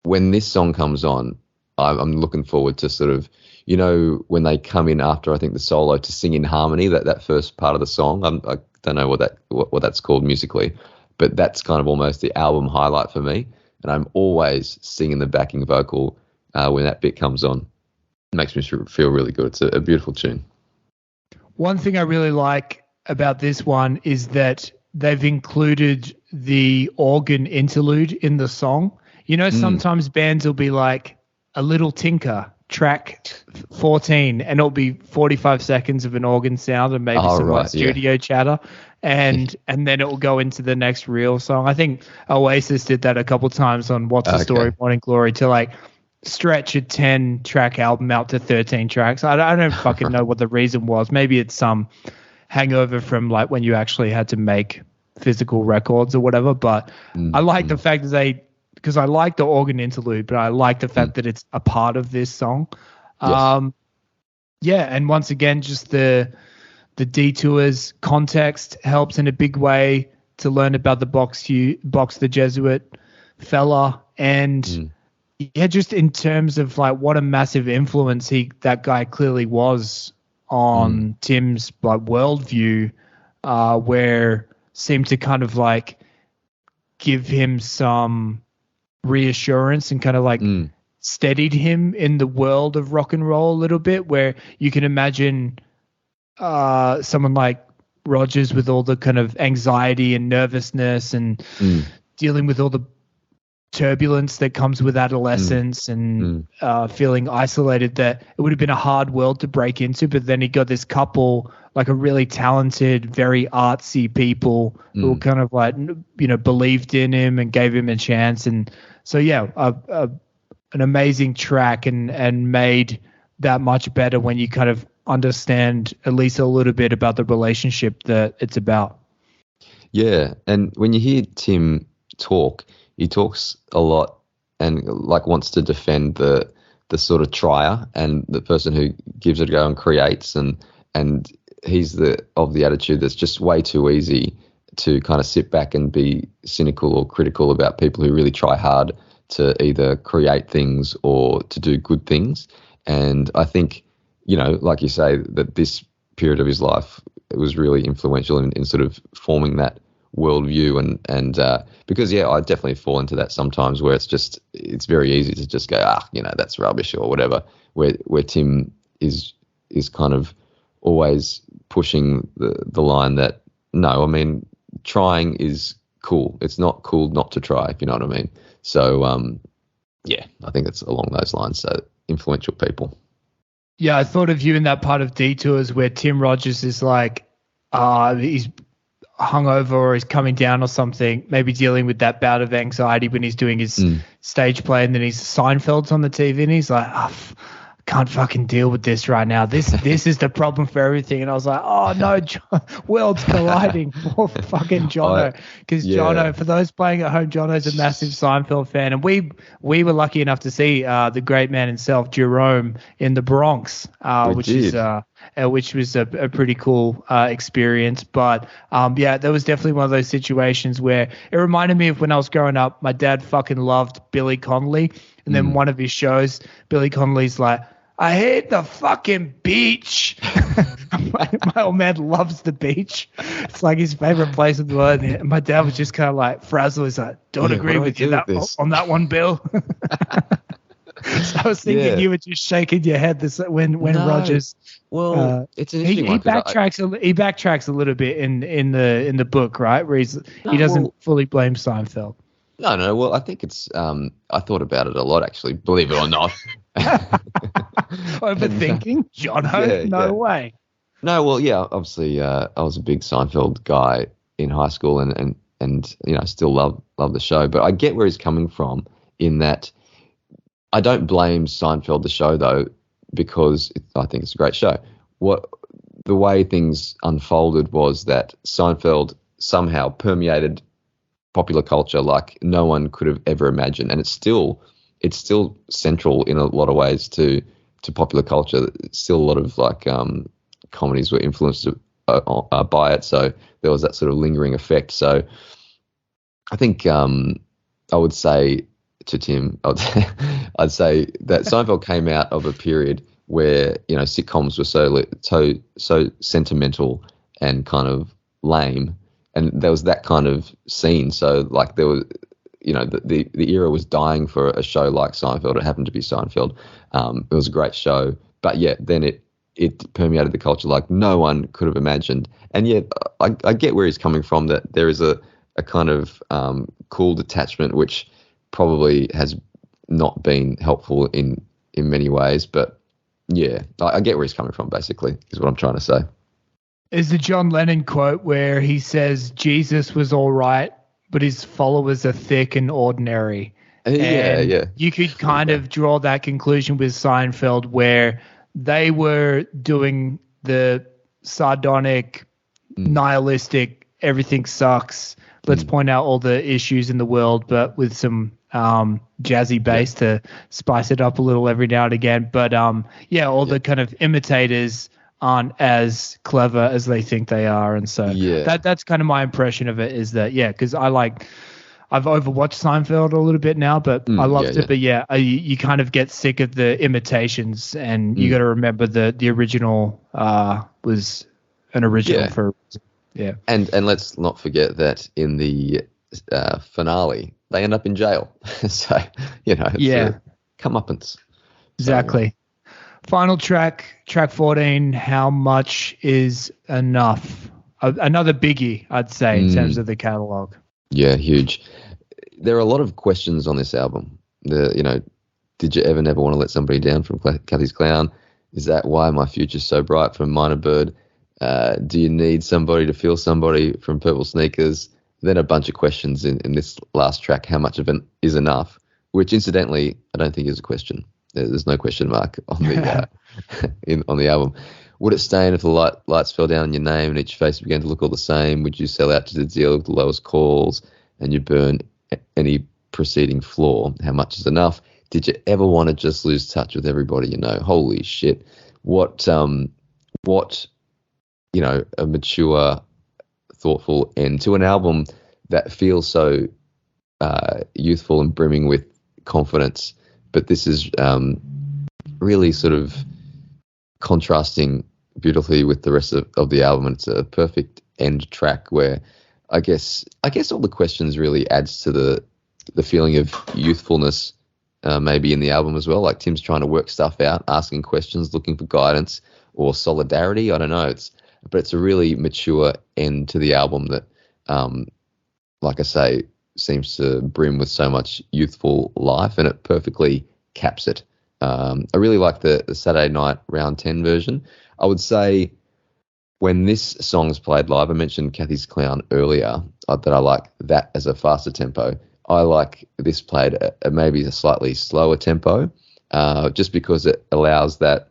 [SPEAKER 2] this song comes on, I'm looking forward to sort of, when they come in after, I think, the solo to sing in harmony, that first part of the song. I don't know what that's called musically, but that's kind of almost the album highlight for me. And I'm always singing the backing vocal when that bit comes on. It makes me feel really good. It's a beautiful tune.
[SPEAKER 1] One thing I really like about this one is that they've included the organ interlude in the song. Sometimes bands will be like a little tinker, track 14, and it'll be 45 seconds of an organ sound and maybe some studio chatter, and then it will go into the next real song. I think Oasis did that a couple times on What's the Story, Morning Glory, to like stretch a 10-track album out to 13 tracks. I don't fucking know what the reason was. Maybe it's some hangover from like when you actually had to make physical records or whatever. But I like the fact that because I like the organ interlude, but I like the fact that it's a part of this song.
[SPEAKER 2] Yes.
[SPEAKER 1] And once again, just the Detours context helps in a big way to learn about the Box the Jesuit fella, and just in terms of like what a massive influence that guy clearly was on Tim's like worldview, where seemed to kind of like give him some reassurance and kind of like steadied him in the world of rock and roll a little bit, where you can imagine someone like Rogers with all the kind of anxiety and nervousness and dealing with all the turbulence that comes with adolescence and feeling isolated, that it would have been a hard world to break into. But then he got this couple, like a really talented, very artsy people who kind of like, believed in him and gave him a chance. And so, an amazing track and made that much better when you kind of understand at least a little bit about the relationship that it's about.
[SPEAKER 2] Yeah. And when you hear Tim talk, he talks a lot and like wants to defend the sort of trier and the person who gives it a go and creates, and he's of the attitude that's just way too easy to kind of sit back and be cynical or critical about people who really try hard to either create things or to do good things. And I think, like you say, that this period of his life was really influential in sort of forming that worldview, and because I definitely fall into that sometimes, where it's very easy to just go that's rubbish or whatever, where Tim is kind of always pushing the line that no, I mean, trying is cool. It's not cool not to try, if you know what I mean. So I think it's along those lines. So influential people.
[SPEAKER 1] Yeah, I thought of you in that part of Detours where Tim Rogers is like, he's hungover or he's coming down or something, maybe dealing with that bout of anxiety when he's doing his stage play, and then he's Seinfeld's on the TV and he's like, can't fucking deal with this right now. This is the problem for everything. And I was like, oh no, worlds colliding for fucking Johnno. Because Johnno, for those playing at home, Johnno's a massive Seinfeld fan. And we were lucky enough to see the great man himself, Jerome, in the Bronx, which was a pretty cool experience. But there was definitely one of those situations where it reminded me of when I was growing up. My dad fucking loved Billy Connolly. And then one of his shows, Billy Connolly's like, I hate the fucking beach. my old man loves the beach. It's like his favorite place in the world. And my dad was just kind of like frazzled. He's like, don't agree with you on that one, Bill. So I was thinking you were just shaking your head when Rogers.
[SPEAKER 2] Well, it's an interesting one.
[SPEAKER 1] He backtracks a little bit in the book, right? Where he doesn't fully blame Seinfeld.
[SPEAKER 2] No. Well, I think it's. I thought about it a lot, actually. Believe it or not.
[SPEAKER 1] Overthinking, Johnno? No way.
[SPEAKER 2] No, well, yeah. Obviously, I was a big Seinfeld guy in high school, and still love the show. But I get where he's coming from in that. I don't blame Seinfeld the show though, because I think it's a great show. The way things unfolded was that Seinfeld somehow permeated popular culture like no one could have ever imagined, and it's still central in a lot of ways to popular culture. It's still a lot of like comedies were influenced by it, so there was that sort of lingering effect. So I think I would say to Tim, I'd say that Seinfeld came out of a period where sitcoms were so sentimental and kind of lame, and there was that kind of scene. So like there was, the era was dying for a show like Seinfeld. It happened to be Seinfeld. It was a great show, but then it permeated the culture like no one could have imagined. And yet I get where he's coming from, that there is a kind of cool detachment which probably has not been helpful in many ways. But yeah, I get where he's coming from, basically, is what I'm trying to say.
[SPEAKER 1] Is the John Lennon quote where he says Jesus was all right, but his followers are thick and ordinary.
[SPEAKER 2] Yeah.
[SPEAKER 1] You could kind of draw that conclusion with Seinfeld, where they were doing the sardonic, nihilistic, everything sucks. Let's point out all the issues in the world, but with some jazzy bass to spice it up a little every now and again. But the kind of imitators aren't as clever as they think they are, and so that's kind of my impression of it. Is that because I've overwatched Seinfeld a little bit now, but I loved it. But you kind of get sick of the imitations, and you got to remember the original was an original for. Yeah, and
[SPEAKER 2] let's not forget that in the finale they end up in jail. So it's comeuppance.
[SPEAKER 1] Exactly. Final track 14. How much is enough? Another biggie, I'd say, in terms of the catalog.
[SPEAKER 2] Yeah, huge. There are a lot of questions on this album. Did you ever never want to let somebody down from Cathy's Clown? Is that why my future's so bright from Minor Bird? Do you need somebody to feel somebody from Purple Sneakers? Then a bunch of questions in this last track. How much of it is enough? Which, incidentally, I don't think is a question. There's no question mark on the on the album. Would it stain if the lights fell down on your name and each face began to look all the same? Would you sell out to the deal with the lowest calls and you burn any preceding flaw? How much is enough? Did you ever want to just lose touch with everybody you know? Holy shit! What a mature, thoughtful end to an album that feels so youthful and brimming with confidence. But this is really sort of contrasting beautifully with the rest of the album. And it's a perfect end track where I guess all the questions really adds to the feeling of youthfulness maybe in the album as well. Like Tim's trying to work stuff out, asking questions, looking for guidance or solidarity. I don't know. But it's a really mature end to the album that, like I say, seems to brim with so much youthful life, and it perfectly caps it. I really like the Saturday night round 10 version. I would say when this song's played live, I mentioned Kathy's Clown earlier, that I like that as a faster tempo. I like this played at maybe a slightly slower tempo, just because it allows that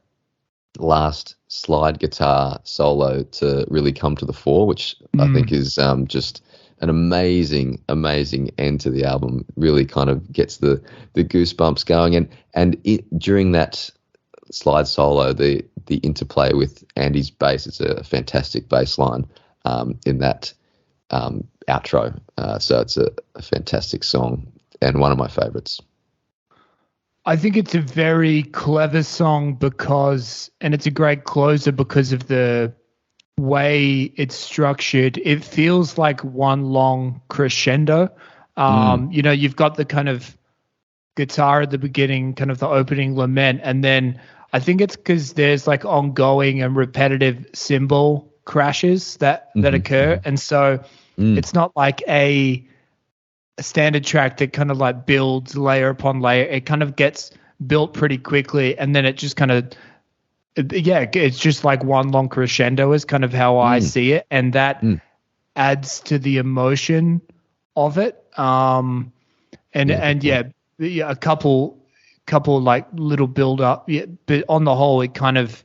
[SPEAKER 2] last slide guitar solo to really come to the fore, which I think is just an amazing end to the album. Really kind of gets the goosebumps going, and during that slide solo, the interplay with Andy's bass, it's a fantastic bass line in that outro. So it's a fantastic song and one of my favorites.
[SPEAKER 1] I think it's a very clever song and it's a great closer because of the way it's structured. It feels like one long crescendo. You've got the kind of guitar at the beginning, kind of the opening lament, and then I think it's because there's like ongoing and repetitive cymbal crashes that occur, and so it's not like a standard track that kind of like builds layer upon layer. It kind of gets built pretty quickly, and then it just kind of it's just like one long crescendo is kind of how I see it, and that adds to the emotion of it. A couple like little build up, but on the whole, it kind of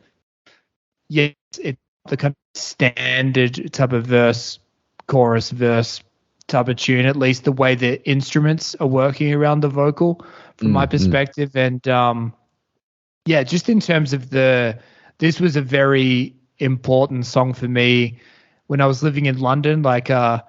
[SPEAKER 1] it's the kind of standard type of verse, chorus, verse type of tune. At least the way the instruments are working around the vocal, from my perspective, and just in terms of this was a very important song for me when I was living in London. Like I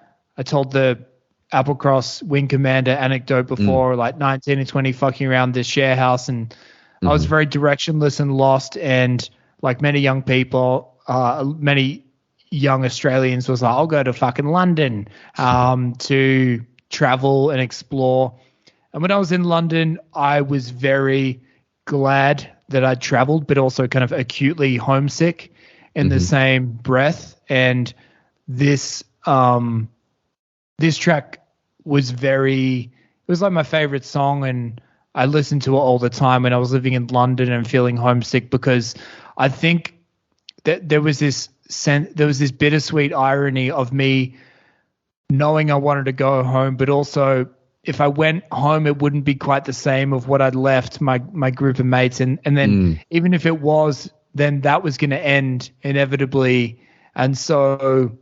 [SPEAKER 1] told the Applecross Wing Commander anecdote before, like 19 and 20 fucking around this share house, and I was very directionless and lost, and like many young people, many young Australians was like, I'll go to fucking London to travel and explore. And when I was in London, I was very glad that I'd traveled, but also kind of acutely homesick in the same breath. And this track was it was like my favorite song, and I listened to it all the time when I was living in London and feeling homesick, because I think that there was this bittersweet irony of me knowing I wanted to go home, but also if I went home, it wouldn't be quite the same of what I'd left my group of mates. And then even if it was, then that was going to end inevitably. And so,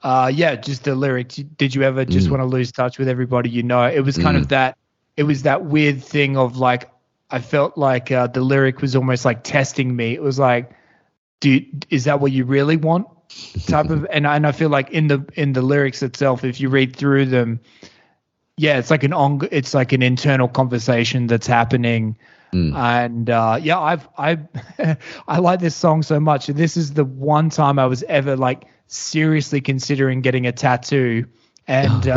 [SPEAKER 1] just the lyrics. Did you ever just want to lose touch with everybody you know? It was kind of that. It was that weird thing of like, I felt like the lyric was almost like testing me. It was like, is that what you really want? Type of, and I feel like in the lyrics itself, if you read through them, it's like an internal conversation that's happening. And I like this song so much. This is the one time I was ever like seriously considering getting a tattoo. And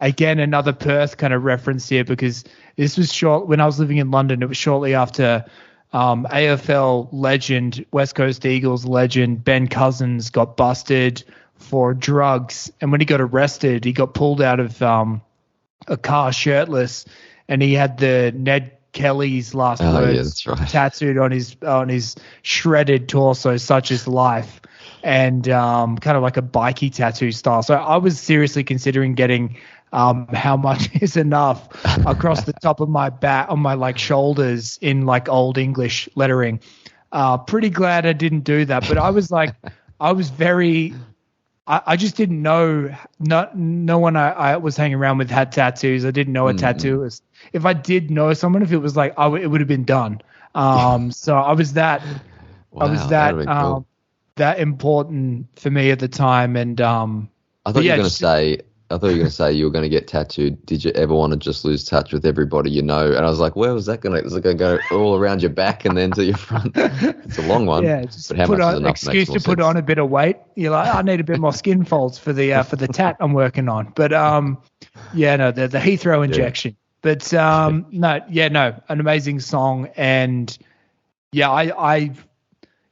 [SPEAKER 1] again, another Perth kind of reference here, because this was when I was living in London. It was shortly after AFL legend, West Coast Eagles legend Ben Cousins got busted for drugs, and when he got arrested, he got pulled out of a car shirtless, and he had the Ned Kelly's last words tattooed on his shredded torso, such is life, and kind of like a bikey tattoo style. So I was seriously considering getting how much is enough across the top of my back, on my like shoulders, in like old English lettering. Pretty glad I didn't do that, but I was like, I just didn't know. No one I was hanging around with had tattoos. I didn't know a tattooist. If I did know someone, if it was like, it would have been done. So I was that. Wow, I was that. That important for me at the time. And
[SPEAKER 2] I thought you were going to say. I thought you were going to say you were going to get tattooed. Did you ever want to just lose touch with everybody you know? And I was like, where was that going to? Was it going to go all around your back and then to your front? It's a long one. Yeah, just
[SPEAKER 1] but how much is enough? Excuse to put on a bit of weight. You're like, I need a bit more skin folds for the tat I'm working on. But the Heathrow injection. But an amazing song. And I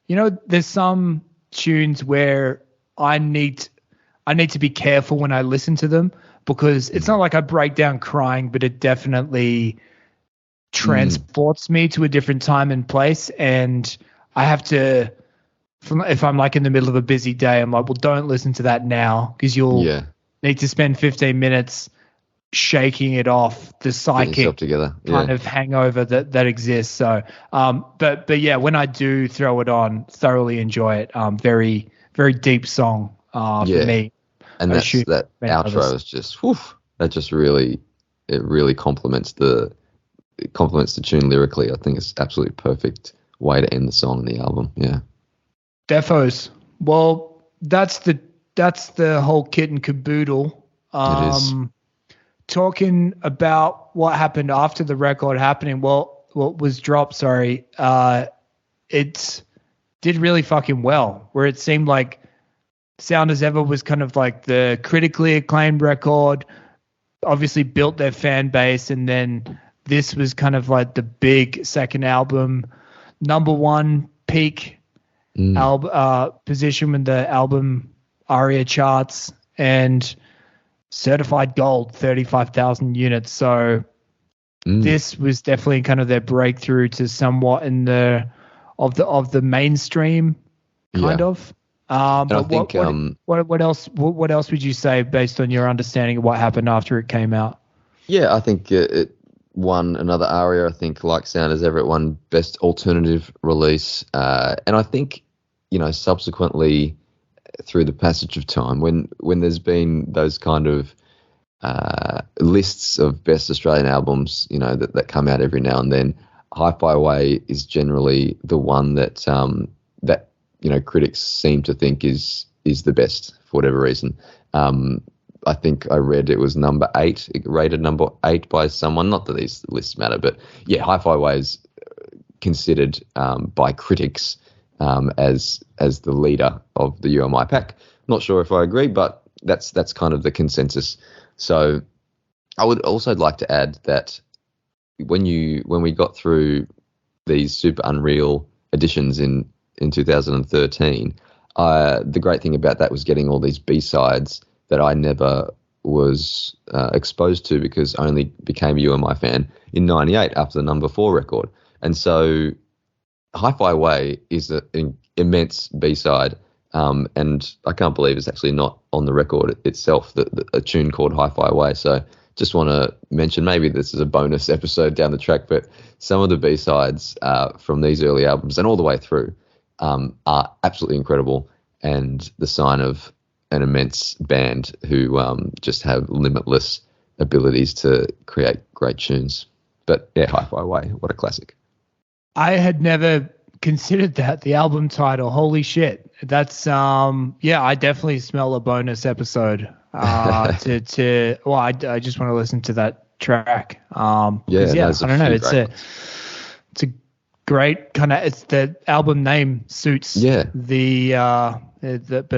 [SPEAKER 1] there's some tunes where I need to be careful when I listen to them, because it's not like I break down crying, but it definitely transports me to a different time and place, and I have to, if I'm like in the middle of a busy day, I'm like, well, don't listen to that now, because you'll need to spend 15 minutes shaking it off the psychic kind of hangover that exists. So, but yeah, when I do throw it on, thoroughly enjoy it. Very, very deep song for me.
[SPEAKER 2] And that outro is just, that just really complements the tune lyrically. I think it's absolutely perfect way to end the song and the album. Yeah.
[SPEAKER 1] Defos. Well, that's the whole kit and caboodle.
[SPEAKER 2] It is.
[SPEAKER 1] Talking about what happened after the record happening, what was dropped, it did really fucking well, where it seemed like Sound as Ever was kind of like the critically acclaimed record, obviously built their fan base, and then this was kind of like the big second album, number one peak position with the album ARIA charts, and certified gold, 35,000 units. So this was definitely kind of their breakthrough to somewhat in the mainstream kind of. But
[SPEAKER 2] I think
[SPEAKER 1] what else would you say based on your understanding of what happened after it came out?
[SPEAKER 2] Yeah, I think it won another ARIA. I think, like Sound as Ever, it won Best Alternative Release. And I think, subsequently, through the passage of time, when there's been those kind of lists of best Australian albums, that come out every now and then, Hi-Fi Way is generally the one that critics seem to think is the best for whatever reason. I think I read it was number 8, rated number 8 by someone. Not that these lists matter, but yeah, Hi-Fi Way is considered by critics as the leader of the UMI pack. Not sure if I agree, but that's kind of the consensus. So I would also like to add that when we got through these super unreal editions in 2013, the great thing about that was getting all these B-sides that I never was exposed to, because I only became a UMI fan in 98 after the number 4 record. And so Hi-Fi Way is an immense B-side, and I can't believe it's actually not on the record itself, a tune called Hi-Fi Way. So just want to mention, maybe this is a bonus episode down the track, but some of the B-sides from these early albums and all the way through are absolutely incredible, and the sign of an immense band who just have limitless abilities to create great tunes. But yeah, Hi-Fi Way, what a classic.
[SPEAKER 1] I had never considered that, the album title. Holy shit. That's I definitely smell a bonus episode I just want to listen to that track. I don't know, it's a great kind of, it's the album name suits but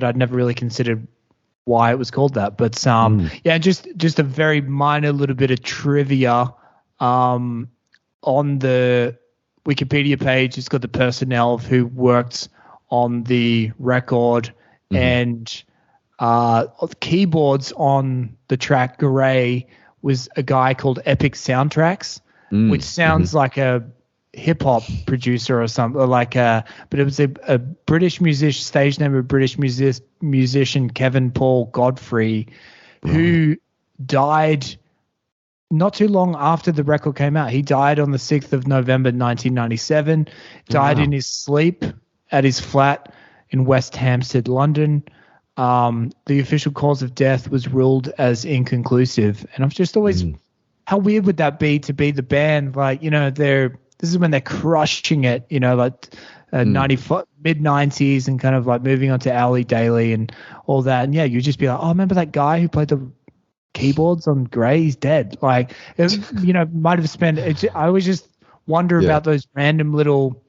[SPEAKER 1] I'd never really considered why it was called that. But just a very minor little bit of trivia on the Wikipedia page. It's got the personnel of who worked on the record, and keyboards on the track Gray was a guy called Epic Soundtracks, which sounds like a hip hop producer or something, but it was a British musician, stage name of a British musician, Kevin Paul Godfrey, who died not too long after the record came out. He died on the 6th of November 1997, died in his sleep at his flat in West Hampstead, London. The official cause of death was ruled as inconclusive. And I've just always, how weird would that be to be the band? Like, this is when they're crushing it, mid 90s and kind of like moving on to Ali Daly and all that. And yeah, you just be like, oh, remember that guy who played the keyboards on Grey? He's dead. Like, might have spent, I always just wonder about those random little,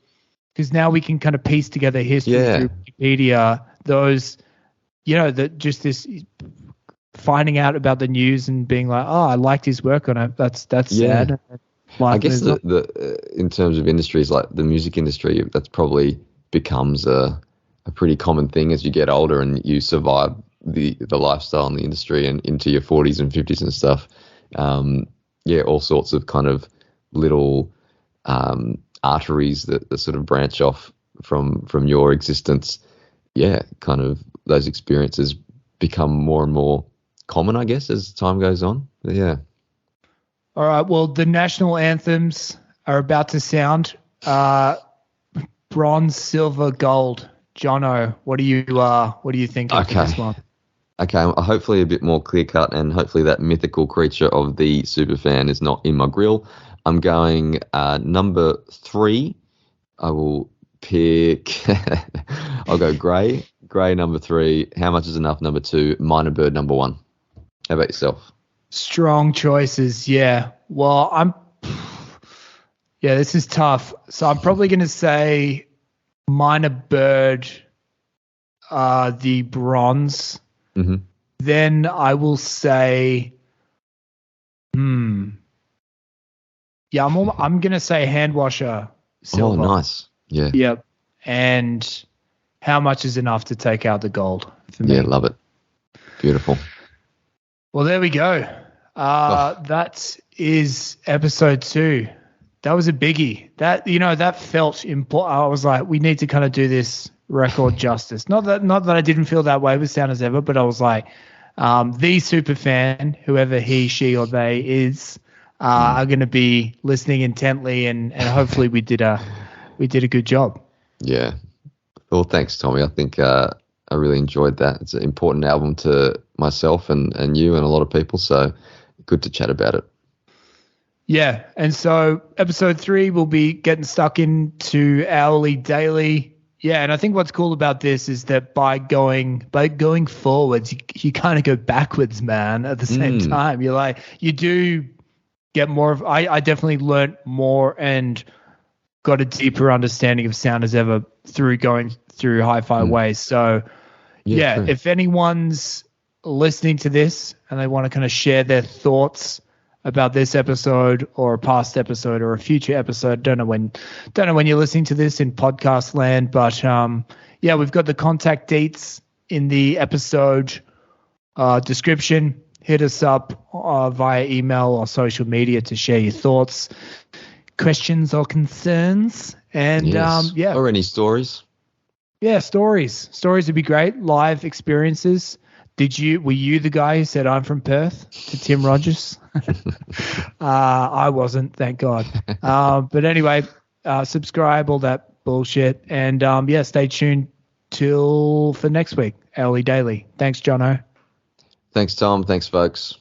[SPEAKER 1] because now we can kind of piece together history through Wikipedia, those, that just this finding out about the news and being like, oh, I liked his work on it. That's sad.
[SPEAKER 2] I guess in terms of industries like the music industry, that's probably becomes a pretty common thing as you get older and you survive the lifestyle in the industry and into your 40s and 50s and stuff. All sorts of kind of little arteries that sort of branch off from your existence, kind of those experiences become more and more common, I guess, as time goes on. But yeah.
[SPEAKER 1] All right. Well, the national anthems are about to sound. Bronze, silver, gold. Johnno, what do you think of this one?
[SPEAKER 2] Okay, hopefully a bit more clear cut, and hopefully that mythical creature of the superfan is not in my grill. I'm going number 3. I will pick. I'll go grey. Grey number 3. How much is enough? Number 2. Minor bird number 1. How about yourself?
[SPEAKER 1] Strong choices. Yeah. Well, this is tough. So I'm probably going to say minor bird, the bronze.
[SPEAKER 2] Mm-hmm.
[SPEAKER 1] Then I will say, I'm going to say hand washer silver.
[SPEAKER 2] Oh, nice. Yeah.
[SPEAKER 1] Yep. And how much is enough to take out the gold for me?
[SPEAKER 2] Yeah, love it. Beautiful.
[SPEAKER 1] Well, there we go. That is episode 2. That was a biggie. That felt important. I was like, we need to kind of do this record justice. Not that I didn't feel that way with Sound As Ever, but I was like, the super fan, whoever he, she, or they is, are going to be listening intently, and hopefully we did a good job.
[SPEAKER 2] Yeah. Well, thanks, Thommy. I think I really enjoyed that. It's an important album to myself and you and a lot of people, so good to chat about it.
[SPEAKER 1] Yeah, and so episode 3 will be getting stuck into hourly, daily. Yeah, and I think what's cool about this is that by going forwards, you kind of go backwards, man. At the same time, you do get more of. I definitely learnt more and got a deeper understanding of Sound As Ever through going through Hi-Fi Ways. So yeah, if anyone's listening to this and they want to kind of share their thoughts about this episode or a past episode or a future episode, don't know when you're listening to this in podcast land, but we've got the contact dates in the episode description. Hit us up via email or social media to share your thoughts, questions or concerns, and
[SPEAKER 2] or any stories.
[SPEAKER 1] Yeah, stories would be great. Live experiences. Were you the guy who said I'm from Perth to Tim Rogers? I wasn't, thank God. But anyway, subscribe, all that bullshit. And stay tuned for next week, Early Daily. Thanks, Johnno.
[SPEAKER 2] Thanks, Tom. Thanks, folks.